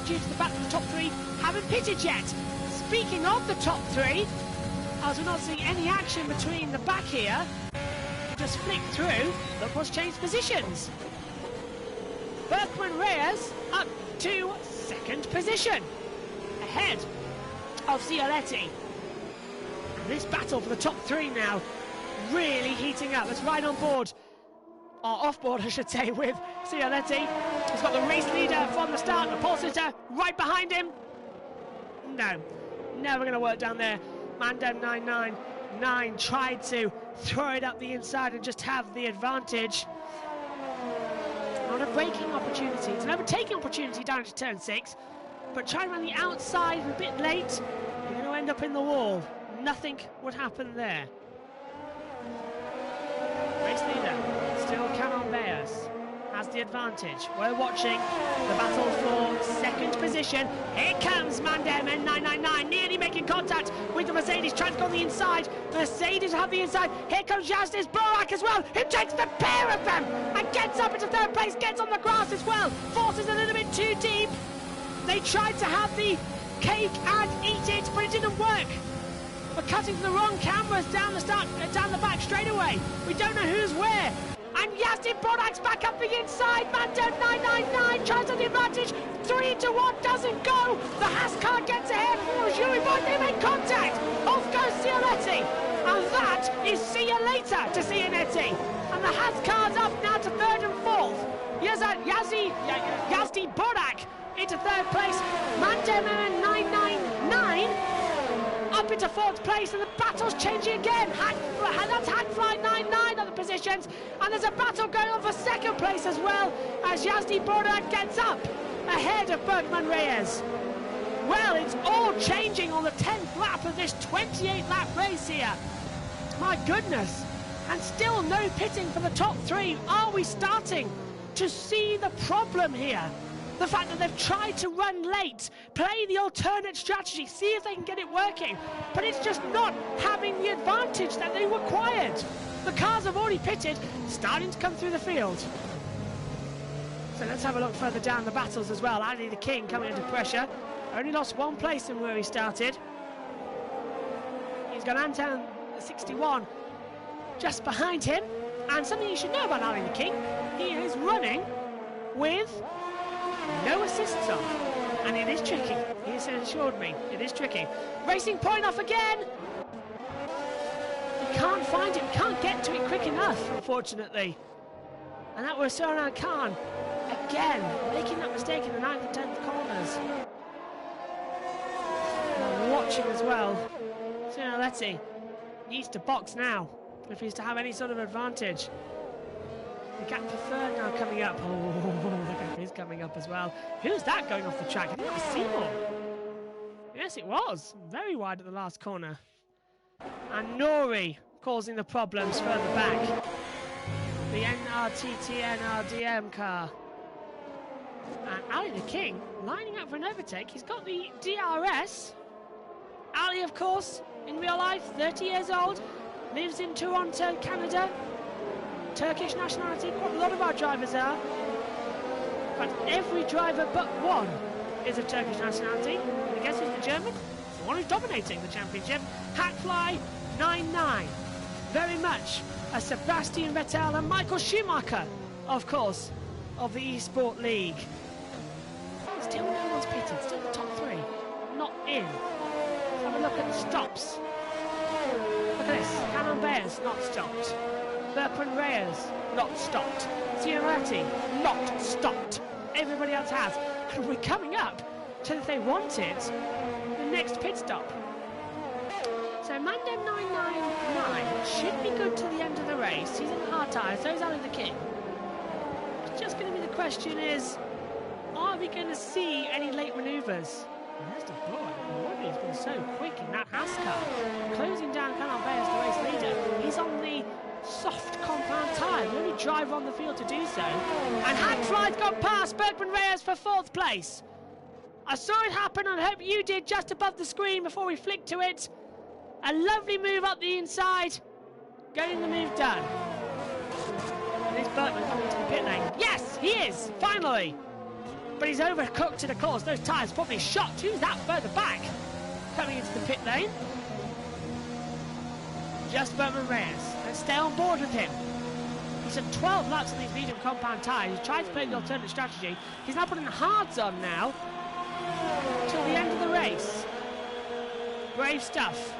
Due to the fact that the top 3 haven't pitted yet. Speaking of the top 3, as we're not seeing any action between the back here, just flick through, look what's changed positions. Berkman Reyes up to 2nd position, ahead of Cialetti. And this battle for the top 3 now really heating up. Let's ride on board, or off board I should say, with Cialetti. He's got the race leader from the start, the pole sitter right behind him. No, never going to work down there. Mandem 999 tried to throw it up the inside and just have the advantage. Not a braking opportunity, it's an overtaking opportunity down to turn 6, but trying around the outside a bit late, you're going to end up in the wall. Nothing would happen there. Race leader, still Canon Bears, has the advantage. We're watching the battle for 2nd position. Here comes Mandem N999, nearly making contact with the Mercedes, trying to go on the inside. Mercedes have the inside. Here comes Jastis Borak as well, who takes the pair of them and gets up into 3rd place, gets on the grass as well. Forces a little bit too deep. They tried to have the cake and eat it, but it didn't work. We're cutting to the wrong cameras down the back straight away. We don't know who's where. And Jastin Bodak's back up the inside. Mandem 999 tries on the advantage. 3-1 doesn't go. The Haas car gets ahead. Jury Boy, they make contact. Off goes Cialetti. And that is see you later to Cianetti. And the Haas car's up now to 3rd and 4th. Jastin Bodak into 3rd place. Mandem 999 up into 4th place, and the battle's changing again. That's Hackfly 99 on the positions, and there's a battle going on for 2nd place as well, as Jastin Bodak gets up ahead of Berkman Reyes. Well, it's all changing on the 10th lap of this 28-lap race here. My goodness, and still no pitting for the top 3. Are we starting to see the problem here? The fact that they've tried to run late, play the alternate strategy, see if they can get it working, but it's just not having the advantage that they required. The cars have already pitted, starting to come through the field. So let's have a look further down the battles as well. Ali the King coming under pressure. Only lost 1 place in where he started. He's got Anton 61 just behind him. And something you should know about Ali the King, he is running with no assists on, and it is tricky. He has assured me it is tricky. Racing point off again. We can't find it, we can't get to it quick enough, unfortunately. And that was Soran Khan again making that mistake in the 9th and 10th corners. And watching as well. Cialetti needs to box now if he's to have any sort of advantage. The gap for 3rd now coming up. Oh, the gap is coming up as well. Who's that going off the track? I think it was Seymour. Yes, it was. Very wide at the last corner. And Nori causing the problems further back. The NRTT-NRDM car. And Ali the King lining up for an overtake. He's got the DRS. Ali, of course, in real life, 30 years old, lives in Toronto, Canada. Turkish nationality, what a lot of our drivers are. But every driver but one is of Turkish nationality. And guess who's the German? The one who's dominating the championship. Hackfly 9-9. Very much a Sebastian Vettel and Michael Schumacher, of course, of the eSport League. Still no one's pitted, still the top three. Not in. Let's have a look at the stops. Look at this. Camembert's not stopped. Bertrand Reyes not stopped. Cianetti not stopped. Everybody else has. And we're coming up to, if they wanted, the next pit stop. So Mandem 999 should be good to the end of the race. He's in hard tyres, so is Ali the King. It's just going to be the question is, are we going to see any late manoeuvres? And there's the boy. He's been so quick in that Haas car. Closing down Canalbay as the race leader. He's on the soft compound tyre, the only driver on the field to do so. And Hackfly's got past Bertrand Reyes for 4th place. I saw it happen and I hope you did just above the screen before we flicked to it. A lovely move up the inside, getting the move done. And is Bertrand coming into the pit lane? Yes, he is, finally. But he's overcooked to the cause. Those tyres probably shot. Who's that further back? Coming into the pit lane. Just Bertrand Reyes. Let's stay on board with him. He's had 12 laps on these medium compound tyres. He's tried to play the alternate strategy. He's now putting the hards on now till the end of the race. Brave stuff.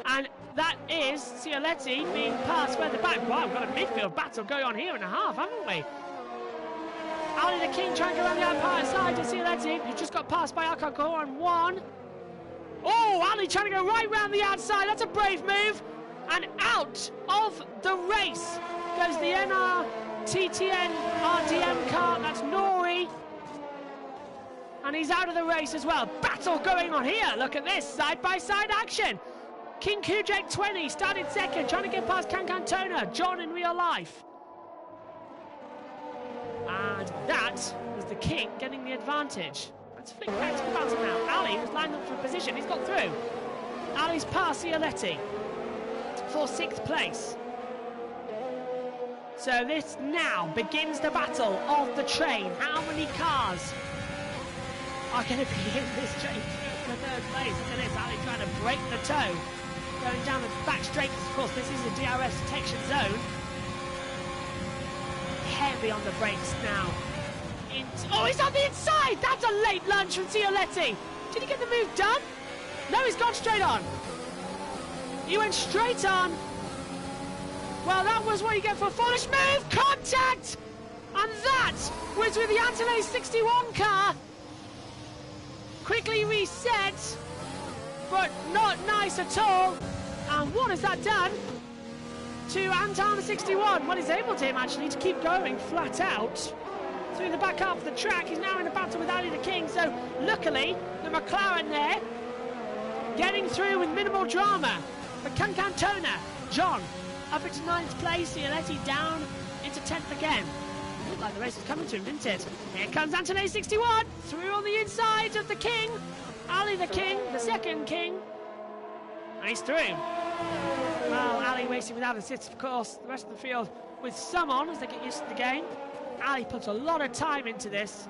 And that is Cianetti being passed further back. Wow, we've got a midfield battle going on here and a half, haven't we? Ali the King trying to go around the outside to Cianetti, who just got passed by Alcacor on 1. Oh, Ali trying to go right round the outside. That's a brave move. And out of the race goes the NRTTN RDM car. That's Nori. And he's out of the race as well. Battle going on here. Look at this. Side-by-side action. King Kujek 20 started second, trying to get past Cancantona. John in real life. And that was the King getting the advantage. Let's flick back to the battle now. Ali was lined up for a position. He's got through. Ali's past Cianetti for 6th place. So this now begins the battle of the train. How many cars are going to be in this train for 3rd place? Look at this. Ali trying to break the toe. Going down the back straight. Of course, this is the DRS detection zone. Heavy on the brakes now. Oh, he's on the inside! That's a late lunge from Cianetti. Did he get the move done? No, he's gone straight on. He went straight on. Well, that was what you get for a foolish move. Contact! And that was with the Antonelli 61 car. Quickly reset, but not nice at all. And what has that done to Anton 61? Well, he's able to him actually to keep going flat out through the back half of the track. He's now in a battle with Ali the King, so luckily the McLaren there getting through with minimal drama. But Cancantona, John up into 9th place, Cianetti down into 10th again. It looked like the race was coming to him, didn't it? Here comes Antonelli 61 through on the inside of the King. Ali the King, the 2nd King, and he's through. Well, Ali racing without assists, of course. The rest of the field with some on as they get used to the game. Ali puts a lot of time into this,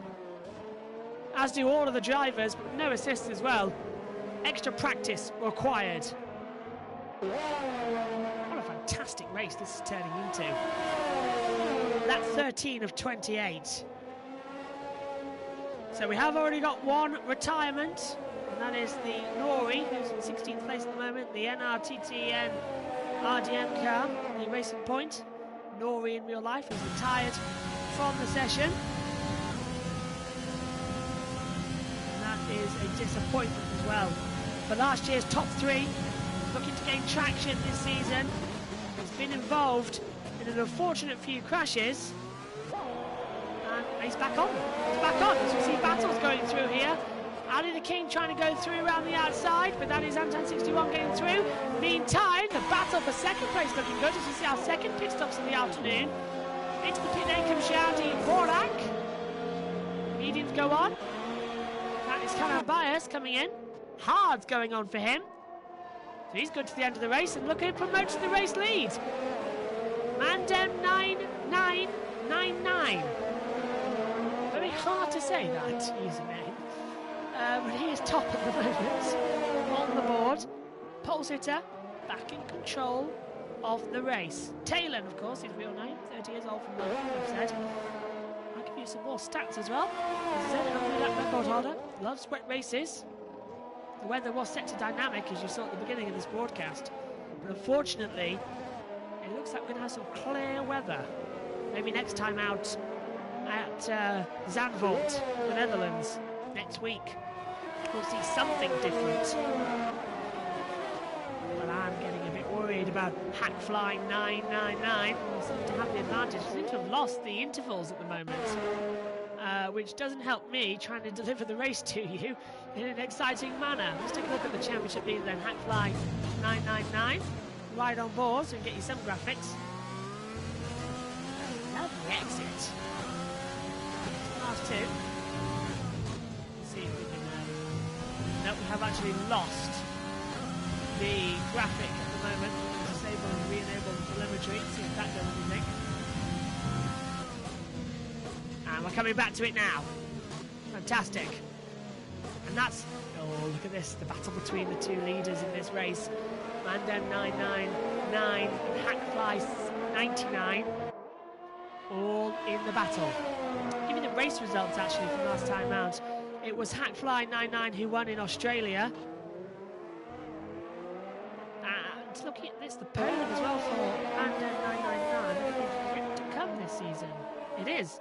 as do all of the drivers, but no assists as well. Extra practice required. What a fantastic race this is turning into. That's 13 of 28. So we have already got one retirement, and that is the Nori, who's in 16th place at the moment, the NRTTN RDM car, the Racing Point. Nori in real life is retired from the session. And that is a disappointment as well. For last year's top 3, looking to gain traction this season, has been involved in an unfortunate few crashes. And he's back on. He's back on. As we see battles going through here. Ali the King trying to go through around the outside, but that is Anton 61 getting through. Meantime, the battle for 2nd place looking good as we see our 2nd pit stops in the afternoon. Into the pit lane comes Shadi Borak. Mediums go on. That is Kanan Bias coming in. Hard's going on for him. So he's good to the end of the race, and look who promotes the race lead. Mandem 9999. Very hard to say that username. But he is top at the moment on the board. Pole sitter, back in control of the race. Talon, of course, his real name, 30 years old from what I've said. I'll give you some more stats as well. As I said, hopefully that record holder loves wet races. The weather was set to dynamic, as you saw at the beginning of this broadcast. But unfortunately, it looks like we're going to have some clear weather. Maybe next time out at Zandvoort, the Netherlands, next week. We'll see something different. But I'm getting a bit worried about Hackfly 999. We seem to have the advantage. We seem to have lost the intervals at the moment, which doesn't help me trying to deliver the race to you in an exciting manner. Let's take a look at the championship leader then. Hackfly 999. Right on board so we can get you some graphics. Lovely exit. Last two. Let's see if we can... no, we have actually lost the graphic at the moment. Disable and re-enable the telemetry. See if that does anything. And we're coming back to it now. Fantastic. And that's... oh, look at this. The battle between the two leaders in this race. Mandem 999 and Hackfly 99. All in the battle. Give me the race results actually from last time round. It was Hackfly 99 who won in Australia. And looking at this, the podium as well for Mandem 999 is yet to come this season. It is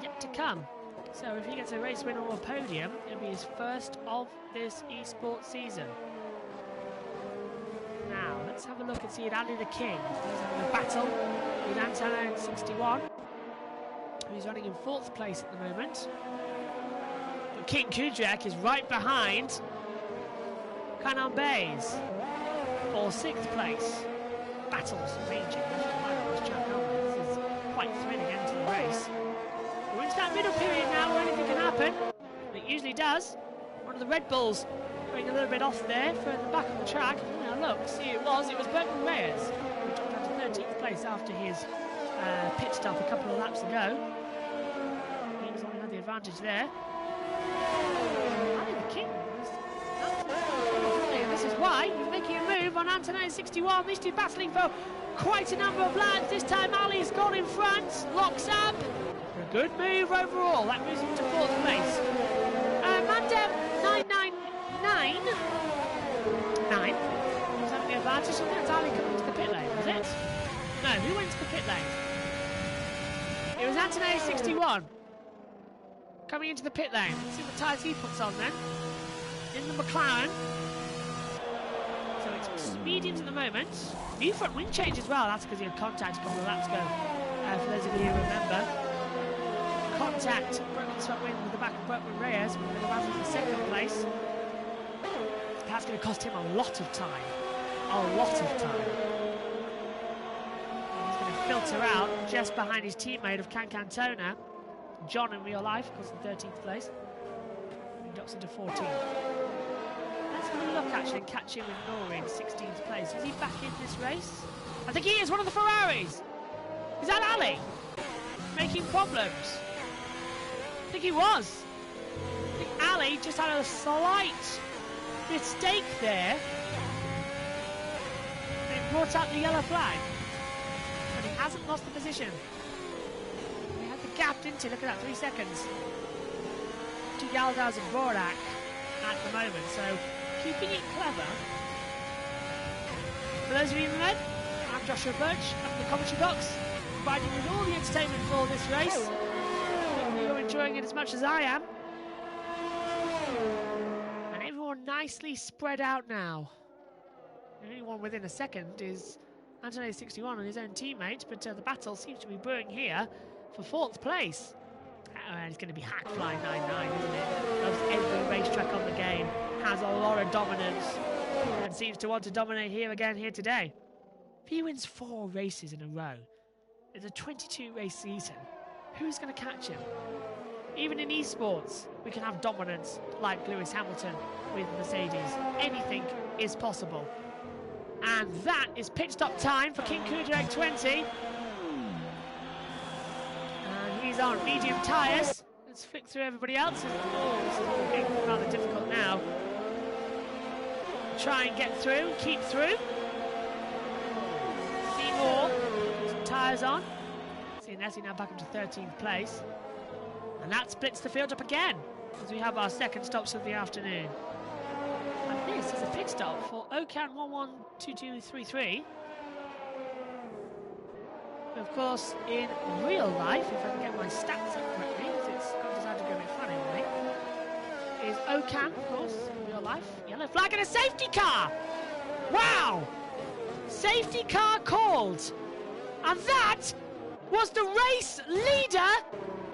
yet to come. So if he gets a race win or a podium, it'll be his first of this esports season. Now, let's have a look and see at Ali the King. He's having a battle with Antonio 61, who's running in 4th place at the moment. But King Kudrak is right behind Kanan Bays for 6th place. Battles raging. This is quite thrilling end to the race. We're into that middle period now where anything can happen. It usually does. One of the Red Bulls going a little bit off there further back on the track. Now look, see it was Bergman Reyes who dropped down to 13th place after his pit stop a couple of laps ago. He was the one who had the advantage there. Ali the King was absolutely. This is why he's making a move on Antonio 61. These two battling for quite a number of laps. This time Ali's gone in front, locks up. A good move overall. That moves him to 4th place. Mandem 999. 9. He's having the advantage. I think that's Ali coming into the pit lane, was it? No, who went to the pit lane? It was Antonio 61 coming into the pit lane. Let's see what tyres he puts on then. In the McLaren. So it's mediums at the moment. New front wing change as well. That's because he had contact a couple of laps ago. For those of you who remember. Contact broken his front wing with the back of Bergman Reyes with the battle in 2nd place. That's going to cost him a lot of time. A lot of time. He's going to filter out just behind his teammate of Cancantona. John in real life, of course, in 13th place. He drops into 14th. Let's have a look actually and catch him with Nori in 16th place. Is he back in this race? I think he is, one of the Ferraris. Is that Ali? Making problems. I think he was. I think Ali just had a slight mistake there. And it brought out the yellow flag. But he hasn't lost the position. He had the gap, didn't he? Look at that, 3 seconds. To Yaldaz and Borak at the moment. So keeping it clever. For those of you who know, I'm Joshua Birch. I'm in the commentary box, providing you with all the entertainment for this race. Hopefully you're enjoying it as much as I am. And everyone nicely spread out now. The only one within a second is Antonio 61 and his own teammate, but the battle seems to be brewing here for 4th place. It's going to be Hackfly 99, isn't it? Loves every racetrack on the game, has a lot of dominance, and seems to want to dominate here today. If he wins 4 races in a row, it's a 22-race season. Who's going to catch him? Even in esports, we can have dominance like Lewis Hamilton with Mercedes. Anything is possible. And that is pit stop time for King Kudrak 20. And he's on medium tyres. through everybody else. Oh, this is all getting rather difficult now. Try and get through, keep through. Seymour, tyres on. See Nessie now back up to 13th place. And that splits the field up again as we have our second stops of the afternoon. And this is a pit stop for Okan 112233. Of course, in real life, if I can get my stats up correctly, because it's decided to go a bit funny with me, is Okan, of course, in real life. Yellow flag and a safety car! Wow! Safety car called. And that was the race leader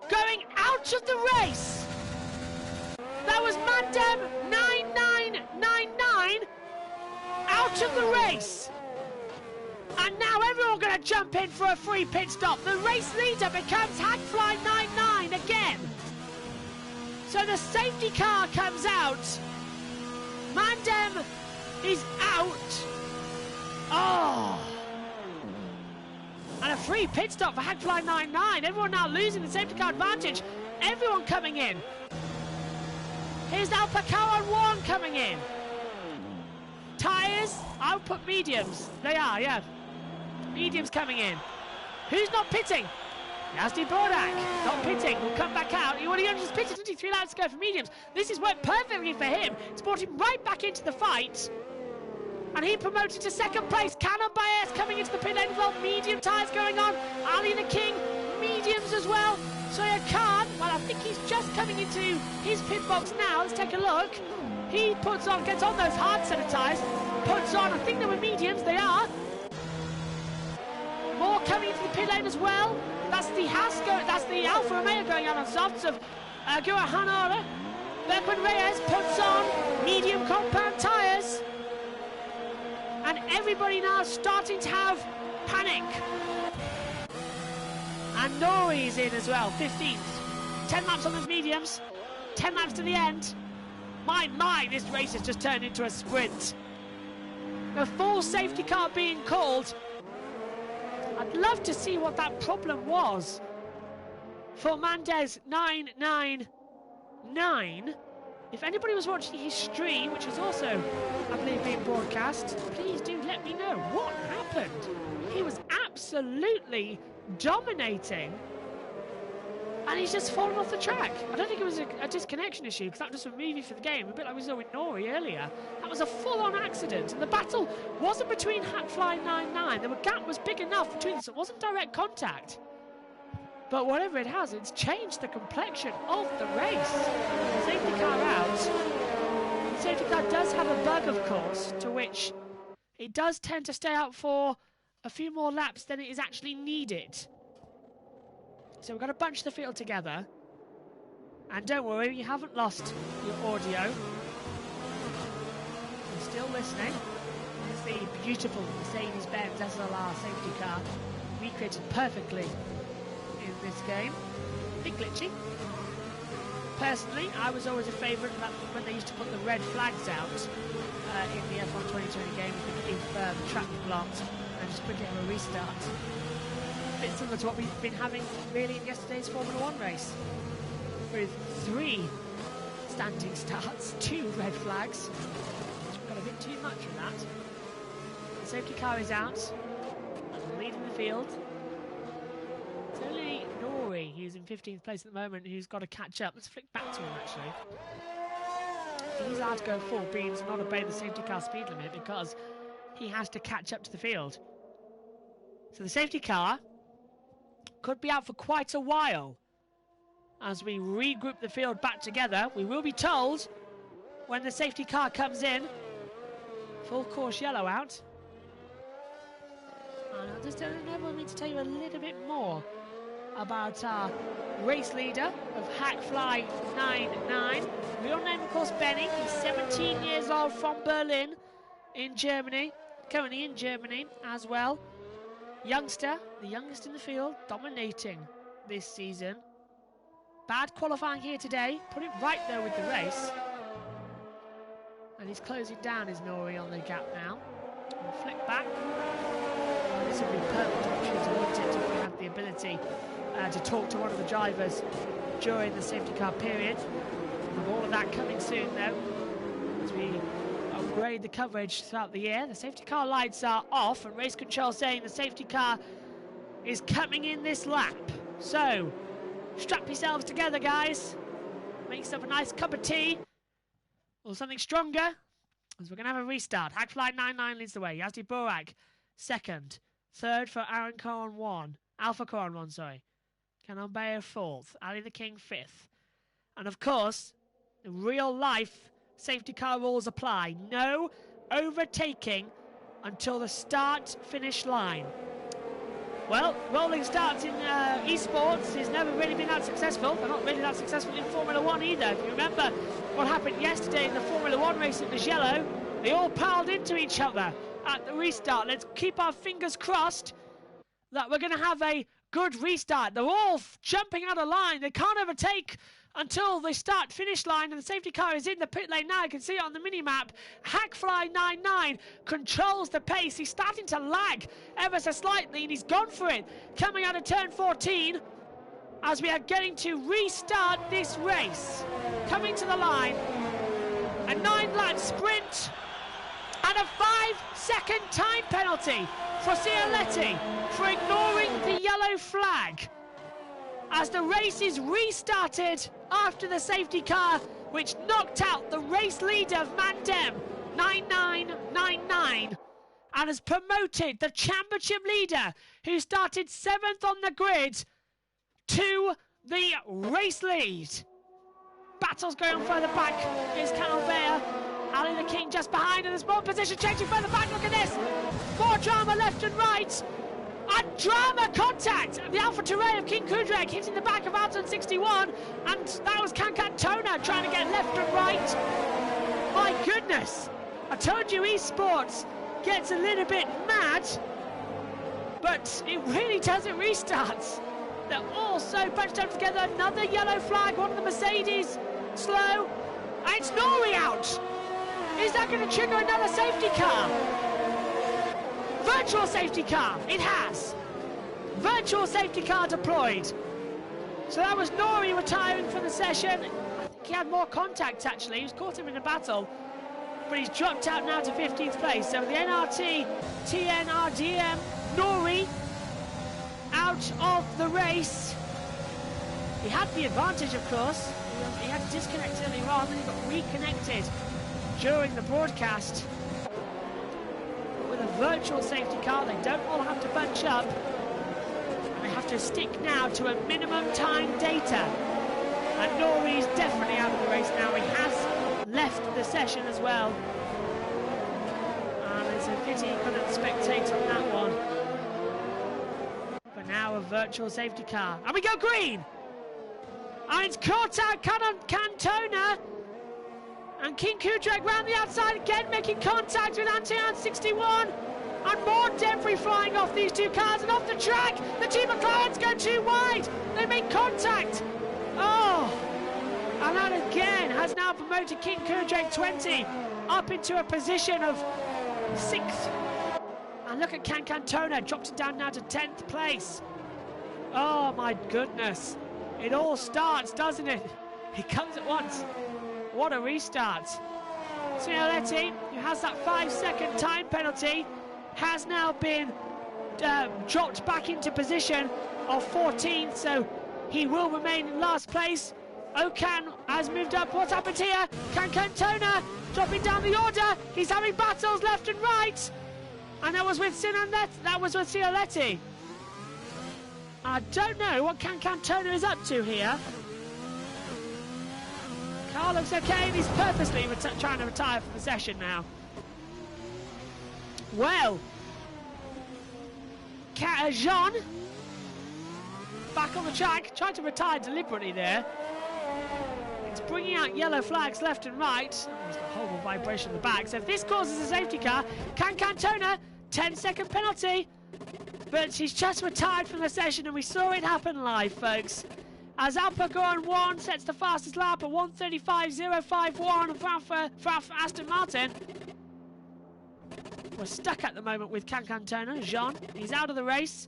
going out of the race. That was Mandem 9999 out of the race. And now everyone's going to jump in for a free pit stop. The race leader becomes Hackfly 99 again. So the safety car comes out. Mandem is out. Oh. And a free pit stop for Hackfly 99. Everyone now losing the safety car advantage. Everyone coming in. Here's now Pakawan 1 coming in. Tyres, I'll put mediums. They are, yeah. Mediums coming in. Who's not pitting? Nasty Borak, not pitting, will come back out. He only just pitted 23 laps to go for mediums. This has worked perfectly for him. It's brought him right back into the fight. And he promoted to second place. Canon Baez coming into the pit lane as well. Medium tyres going on. Ali the King, mediums as well. Soya Khan, well, I think he's just coming into his pit box now. Let's take a look. He gets on those hard set of tyres. Puts on, I think they were mediums, they are. More coming into the pit lane as well. That's the that's the Alfa Romeo going out on softs of Gua Hanara. Berkman Reyes puts on medium compound tyres. And everybody now starting to have panic. And Nori's in as well, 15th. 10 laps on those mediums. 10 laps to the end. My, this race has just turned into a sprint. The full safety car being called. I'd love to see what that problem was for Mandez 999. If anybody was watching his stream, which is also, I believe, being broadcast, please do let me know what happened. He was absolutely dominating, and he's just fallen off the track. I don't think it was a disconnection issue, because that was just a movie for the game, a bit like we saw with Nori earlier. That was a full-on accident, and the battle wasn't between Hackfly 99. The gap was big enough between them, so it wasn't direct contact. But whatever it has, it's changed the complexion of the race. Safety car out. The safety car does have a bug, of course, to which it does tend to stay out for a few more laps than it is actually needed. So we've got to bunch the field together. And don't worry, you haven't lost your audio. You're still listening. It's the beautiful Mercedes-Benz SLR safety car, recreated perfectly in this game. A bit glitchy. Personally, I was always a favourite when they used to put the red flags out in the F1 2020 game if the track was blocked, and just quickly have a restart. A bit similar to what we've been having really in yesterday's Formula 1 race, with 3 standing starts, 2 red flags. Got a bit too much of that. The safety car is out, leading the field. It's only Nori, who's in 15th place at the moment, who's got to catch up. Let's flick back to him, actually. He's allowed to go full beams and not obey the safety car speed limit because he has to catch up to the field. So the safety car could be out for quite a while as we regroup the field back together. We will be told when the safety car comes in. Full course yellow out. And I just enable me to tell you a little bit more about our race leader of Hackfly 99. Real name, of course, Benny. He's 17 years old, from Berlin in Germany. Currently in Germany as well. Youngster, the youngest in the field, dominating this season. Bad qualifying here today. Put it right there with the race. And he's closing down his Nori on the gap now. We'll flick back. This would be perfect opportunity, wouldn't it, if we have the ability to talk to one of the drivers during the safety car period. And all of that coming soon, though, as we upgrade the coverage throughout the year. The safety car lights are off, and race control saying the safety car is coming in this lap. So, strap yourselves together, guys. Make yourself a nice cup of tea or something stronger, as we're going to have a restart. Hackfly 99 leads the way. Yazdi Burak second. Third for Aaron Cohen 1. Alpha Cohen 1, sorry. Canon Bayer 4th. Ali the King 5th. And of course, in real life, safety car rules apply. No overtaking until the start-finish line. Well, rolling starts in esports has never really been that successful. They're not really that successful in Formula 1 either. If you remember what happened yesterday in the Formula 1 race at Mugello, they all piled into each other at the restart. Let's keep our fingers crossed that we're going to have a good restart. They're all jumping out of line. They can't overtake until the start-finish line, and the safety car is in the pit lane now. You can see it on the mini-map. Hackfly 99 controls the pace. He's starting to lag ever so slightly, and he's gone for it. Coming out of turn 14, as we are getting to restart this race. Coming to the line, a 9-lap sprint, and a 5-second time penalty for Cialetti for ignoring the yellow flag, as the race is restarted after the safety car, which knocked out the race leader of Mandem 9999 and has promoted the championship leader, who started 7th on the grid, to the race lead. Battles going on further back. Here's Canalbea. Ali the King just behind, and there's more position changing further back. Look at this. More drama left and right. And drama contact. The Alpha Touray of King Kudrek hitting the back of Alton 61. And that was Kankantona trying to get left and right. My goodness. I told you esports gets a little bit mad, but it really doesn't restart. They're all so bunched up together. Another yellow flag, one of the Mercedes slow. And it's Nori out. Is that going to trigger another safety car? Virtual safety car, it has. Virtual safety car deployed. So that was Nori retiring from the session. I think he had more contact actually. He was caught him in a battle, but he's dropped out now to 15th place. So the NRT, TNRDM, Nori out of the race. He had the advantage, of course. He had to disconnect earlier on, then he got reconnected during the broadcast. With a virtual safety car, they don't all have to bunch up, and they have to stick now to a minimum time data. And Nori's definitely out of the race now. He has left the session as well, and it's a pity he couldn't spectate on that one. But now a virtual safety car, and we go green, and it's caught out Cantona. And King Kudrek round the outside again, making contact with Antian 61. And more debris flying off these two cars and off the track. The team McLaren's go too wide. They make contact. Oh, and that again has now promoted King Kudrek 20 up into a position of 6th. And look at Cantona, dropped it down now to 10th place. Oh my goodness. It all starts, doesn't it? It comes at once. What a restart. Cialetti, who has that 5-second time penalty, has now been dropped back into position of 14th, so he will remain in last place. Okan has moved up. What's happened here? Cantona dropping down the order. He's having battles left and right. And that was with Cialetti. I don't know what Cantona is up to here. Car looks okay, and he's purposely trying to retire from the session now. Well, Jean back on the track, tried to retire deliberately there. It's bringing out yellow flags left and right. Oh, there's a horrible vibration in the back. So if this causes a safety car, Cantona, 10-second penalty. But he's just retired from the session, and we saw it happen live, folks. As Alpagoan 1 sets the fastest lap at 1:35.051 for Aston Martin. We're stuck at the moment with Cantona. Jean, he's out of the race.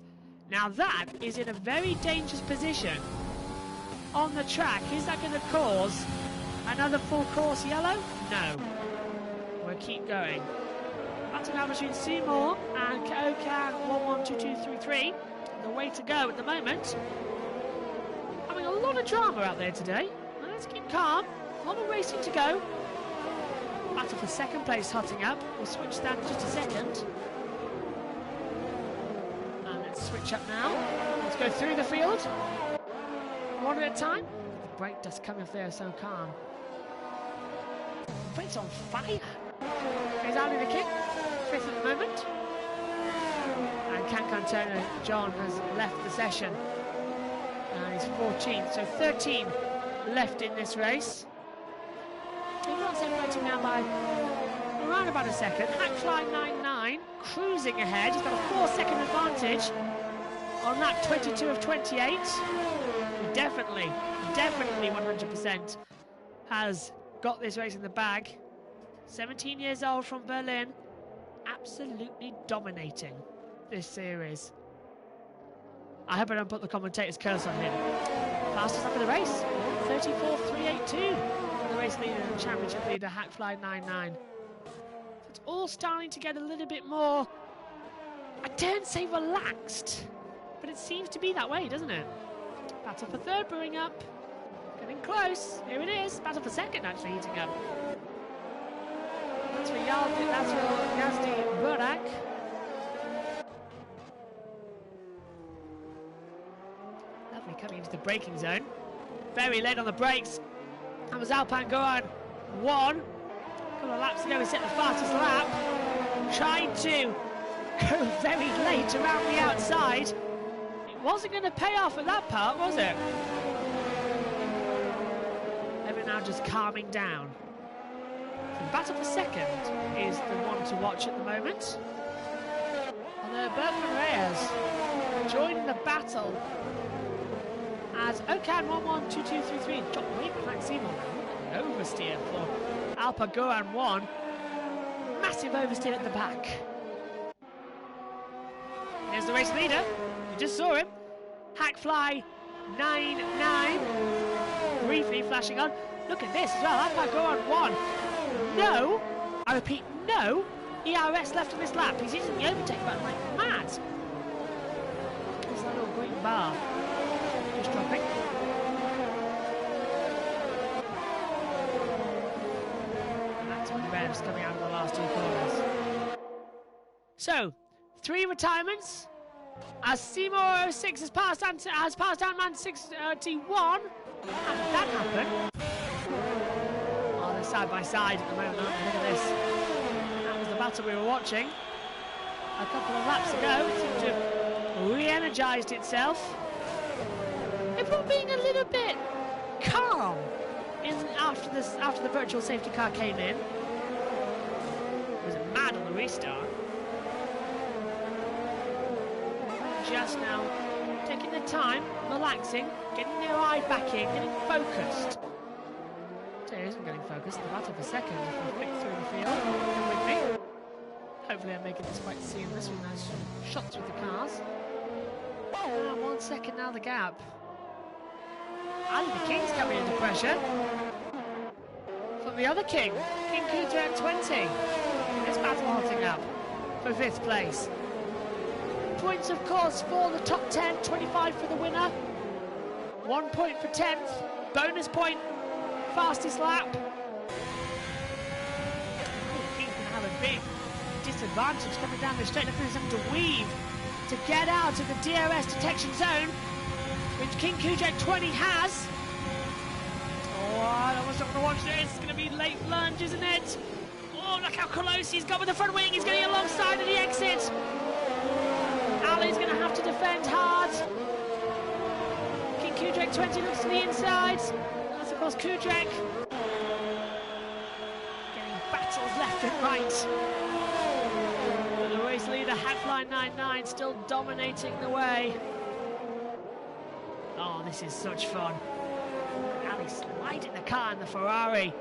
Now that is in a very dangerous position, on the track. Is that going to cause another full course yellow? No. We'll keep going. Battle now between Seymour and Okan 112233. The way to go at the moment. Having a lot of drama out there today. Let's keep calm. A lot of racing to go. Battle for second place hotting up. We'll switch that in just a second. And let's switch up now. Let's go through the field. One at a time. The brake dust coming off there, so calm. Brake's on fire. He's out in the kick. Fifth at the moment. And Cancantona John has left the session. And he's 14th, so 13 left in this race. He's not separating now by around about a second. Hackfly 99 cruising ahead. He's got a 4-second advantage on lap 22 of 28. Definitely 100% has got this race in the bag. 17 years old from Berlin, absolutely dominating this series. I hope I don't put the commentator's curse on him. Fastest lap of the race, 34.382. The race leader and championship leader, Hackfly 99. So it's all starting to get a little bit more, I daren't say relaxed, but it seems to be that way, doesn't it? Battle for third brewing up. Getting close. Here it is. Battle for second actually heating up. That's for Yazdi Burak. Lovely coming into the braking zone. Very late on the brakes. That was Alpan Goran 1. A couple of laps ago he set the fastest lap. Tried to go very late around the outside. Wasn't going to pay off at that part, was it? Every now just calming down. The battle for second is the one to watch at the moment. Although Berkman Reyes joining the battle as Okan 112233 dropped way behind Seymour. An oversteer for Alpa Goran 1. Massive oversteer at the back. Here's the race leader. You just saw him. Hackfly 99. Briefly flashing on. Look at this as well. Alpa Goran 1. No. I repeat, no ERS left on this lap. He's using the overtake button like mad. There's that little green bar. Just dropping. And that's when Revs coming out of the last two corners. So, 3 retirements. As Seymour 06 has passed Ant-Man 61. How did that happen? Oh, they're side by side at the moment, aren't they? Look at this. That was the battle we were watching a couple of laps ago. It seemed to have re-energised itself. Everyone being a little bit calm after the virtual safety car came in. It was mad on the restart. Just now taking the time, relaxing, getting their eye back in, getting focused. So he isn't getting focused. The battle for second. If we flick through the field, come with me. Hopefully I'm making this quite seamless with those shots with the cars. 1 second now the gap. Ali the King's coming into pressure. From the other King, King Kuta at 20. This battle halting up for 5th place. Points, of course, for the top 10, 25 for the winner. 1 point for 10th. Bonus point, fastest lap. King can have a big disadvantage coming down the straight. He's having to weave to get out of the DRS detection zone, which King Kujak 20 has. Oh, I was not going to watch this. It's going to be late lunge, isn't it? Oh, look how close he's got with the front wing. He's getting alongside of the exit. Ali's going to have to defend hard. King Kujak 20 looks to the inside. That's of course Kujak. Getting battles left and right. But the race leader, Hackfly 99, still dominating the way. Oh, this is such fun. Ali sliding the car in the Ferrari.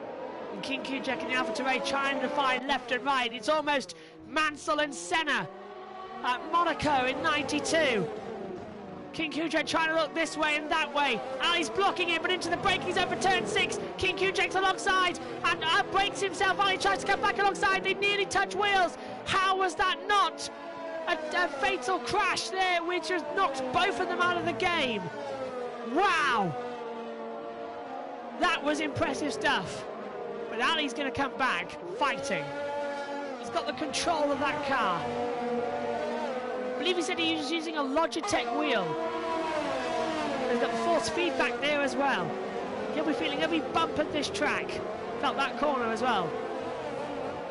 And King Kujak in the AlphaTauri trying to find left and right. It's almost Mansell and Senna at Monaco in '92. King Kujek trying to look this way and that way. Ali's blocking it, but into the braking zone for turn 6. King Kujak's alongside and brakes himself. Ali tries to come back alongside. They nearly touch wheels. How was that not a fatal crash there, which has knocked both of them out of the game? Wow! That was impressive stuff. But Ali's going to come back fighting. He's got the control of that car. I believe he said he was using a Logitech wheel. There's got force feedback there as well. He'll be feeling every bump at this track. Felt that corner as well.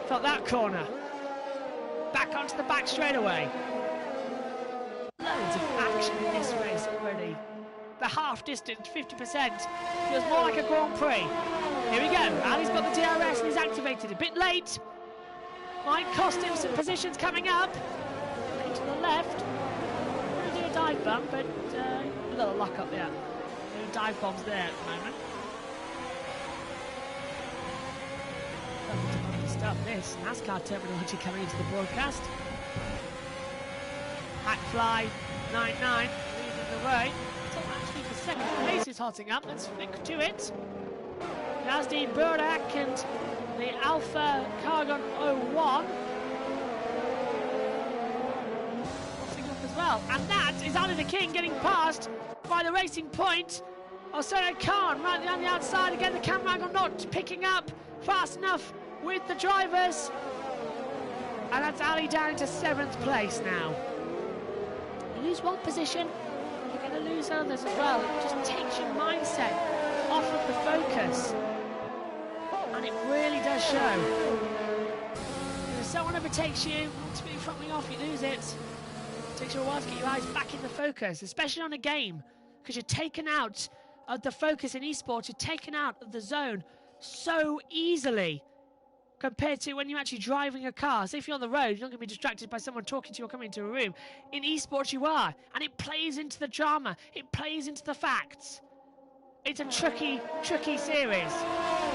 Felt that corner. Back onto the back straight away. Loads of action in this race already. The half distance, 50%. Feels more like a Grand Prix. Here we go. Ali's got the DRS and he's activated. A bit late. Might cost him some positions coming up. To the left. Going to do a dive bomb, but a little luck up there. No dive bombs there at the moment. Stuff this. NASCAR terminology coming into the broadcast. Hackfly 9-9 leading the way. So actually the second place is hotting up. Let's flick to it. Yazdi Burdak and the Alpha Cargon 01. Well, and that is Ali the King getting passed by the Racing Point. Osama Khan right on the outside. Again, the camera angle not picking up fast enough with the drivers. And that's Ali down to 7th place now. You lose one position, you're going to lose others as well. It just takes your mindset off of the focus. And it really does show. If someone overtakes you, it's really front off, you lose it. It takes you a while to get your eyes back in the focus, especially on a game, because you're taken out of the focus in esports, you're taken out of the zone so easily compared to when you're actually driving a car. So if you're on the road, you're not going to be distracted by someone talking to you or coming into a room. In esports you are, and it plays into the drama, it plays into the facts. It's a tricky series.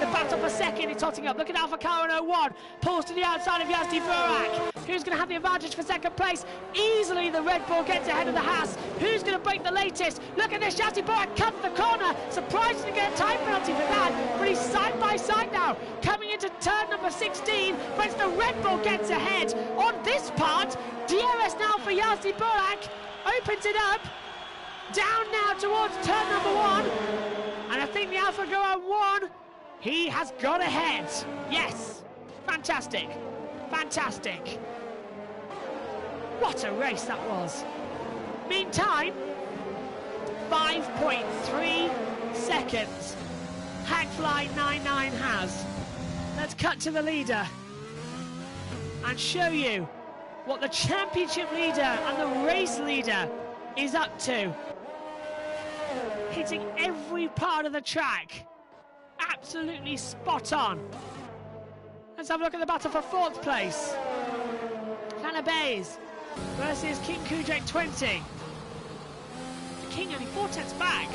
The battle for second is totting up. Look at Alpha Caro 01. Pulls to the outside of Yazdi Burak. Who's going to have the advantage for second place? Easily the Red Bull gets ahead of the Haas. Who's going to break the latest? Look at this. Yazdi Burak cuts the corner. Surprised to get a time penalty for that. But he's side by side now. Coming into turn number 16. But the Red Bull gets ahead. On this part, DRS now for Yazdi Burak. Opens it up. Down now towards turn number 1. And I think the Alpha Go 1, he has got ahead. Yes. Fantastic. Fantastic. What a race that was. Meantime, 5.3 seconds. Hackfly 99 has. Let's cut to the leader and show you what the championship leader and the race leader is up to. Hitting every part of the track. Absolutely spot on. Let's have a look at the battle for 4th place. Canabays versus King Kujek 20. The King only 4/10 back.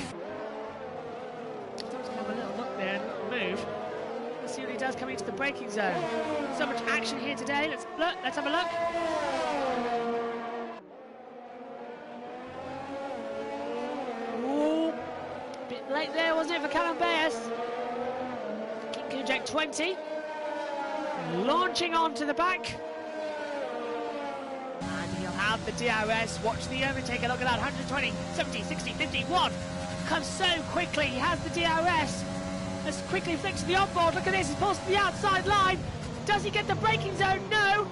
Let's have a little look there and move. Let's see what he does coming into the braking zone. So much action here today. Let's have a look. Bit late there, wasn't it, for Canabays? King Kujek 20. Launching onto the back. And he'll have the DRS. Watch the overtake. Look at that. 120, 70, 60, 51. Comes so quickly. He has the DRS. Let's quickly flick to the onboard. Look at this. He's pulls to the outside line. Does he get the braking zone? No.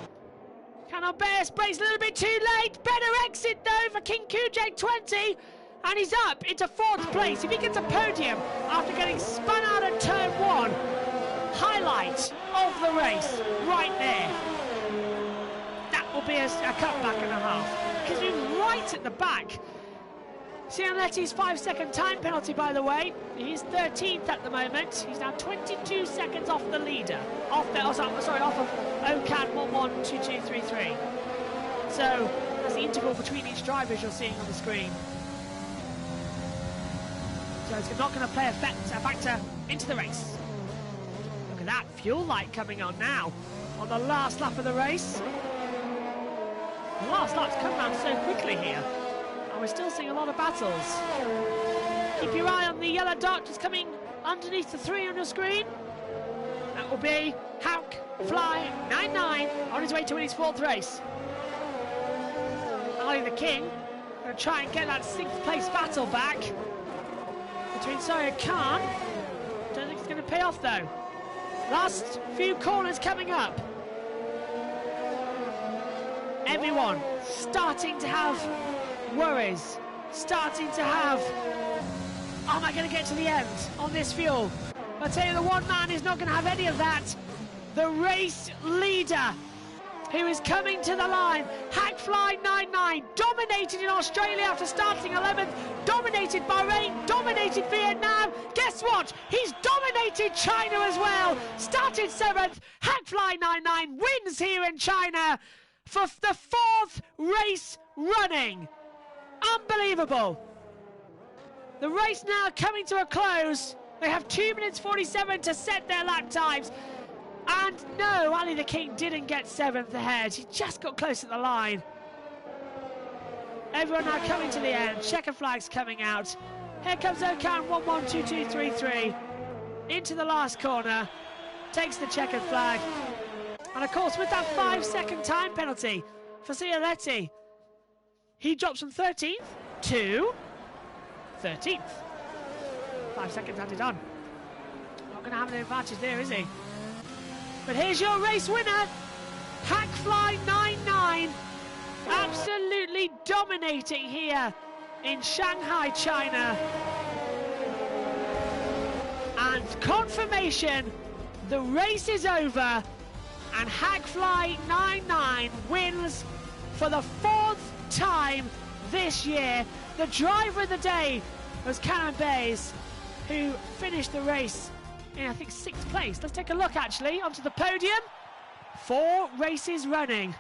Canabays brakes a little bit too late. Better exit, though, for King Kujek 20. And he's up into 4th place. If he gets a podium after getting spun out at turn 1, highlight of the race right there. That will be a cutback and a half, because he's right at the back. Cianletti's 5-second time penalty, by the way. He's 13th at the moment. He's now 22 seconds off the leader. Off of Okan 112233. So that's the interval between each driver, as you're seeing on the screen. So it's not going to play a factor into the race. Look at that fuel light coming on now on the last lap of the race. The last lap's come around so quickly here. And we're still seeing a lot of battles. Keep your eye on the yellow dot that's coming underneath the 3 on your screen. That will be Hack Fly 99 on his way to win his 4th race. Ali the King going to try and get that 6th place battle back between Sawyer Khan. Don't think it's going to pay off though. Last few corners coming up. Everyone starting to have worries, starting to have, am I going to get to the end on this fuel? I'll tell you, the one man is not going to have any of that. The race leader who is coming to the line, Hackfly 99, dominated in Australia after starting 11th, dominated Bahrain, dominated Vietnam. Guess what? He's dominated China as well. Started 7th, Hackfly 99 wins here in China for the 4th race running. Unbelievable. The race now coming to a close. They have 2 minutes 47 to set their lap times. And no, Ali the King didn't get 7th ahead. He just got close at the line. Everyone now coming to the end. Checker flags coming out. Here comes Okan, 112233. Into the last corner. Takes the checkered flag. And of course, with that 5-second time penalty for Cialetti, he drops from 13th to 13th. 5 seconds added on. Not going to have an advantage there, is he? But here's your race winner, Hackfly 99, absolutely dominating here in Shanghai, China. And confirmation, the race is over, and Hackfly 99 wins for the 4th time this year. The driver of the day was Cannon Bays, who finished the race in, I think, 6th place. Let's take a look, actually, onto the podium. 4 races running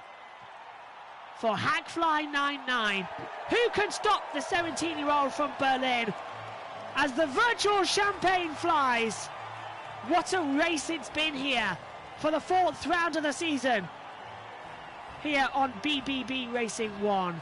for Hackfly 99. Who can stop the 17-year-old from Berlin as the virtual champagne flies? What a race it's been here for the 4th round of the season here on BBBRacing 1.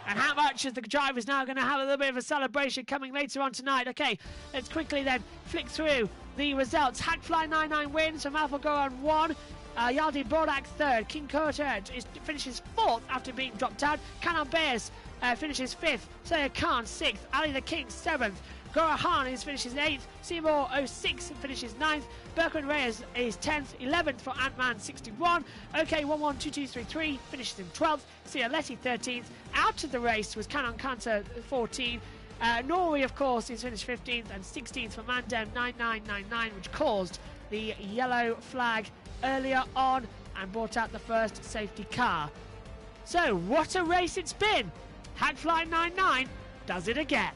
And how much is the driver's now going to have a little bit of a celebration coming later on tonight? Okay, let's quickly then flick through the results. Hackfly 99 wins from Alpha Goran 1. Yaldi Borak 3rd. King Carter finishes 4th after being dropped out. Canon Bears finishes 5th. Sayer Khan 6th. Ali the King 7th. Gorahan finishes 8th. Seymour 06 finishes 9th. Berkman Reyes is 10th. 11th for Ant-Man 61. OK 112233 finishes in 12th. Cialetti 13th. Out of the race was Canon Cantor 14. Norway, of course, is finished 15th, and 16th for Mandem 9999, which caused the yellow flag earlier on and brought out the first safety car. So what a race it's been. Hackfly 99 does it again.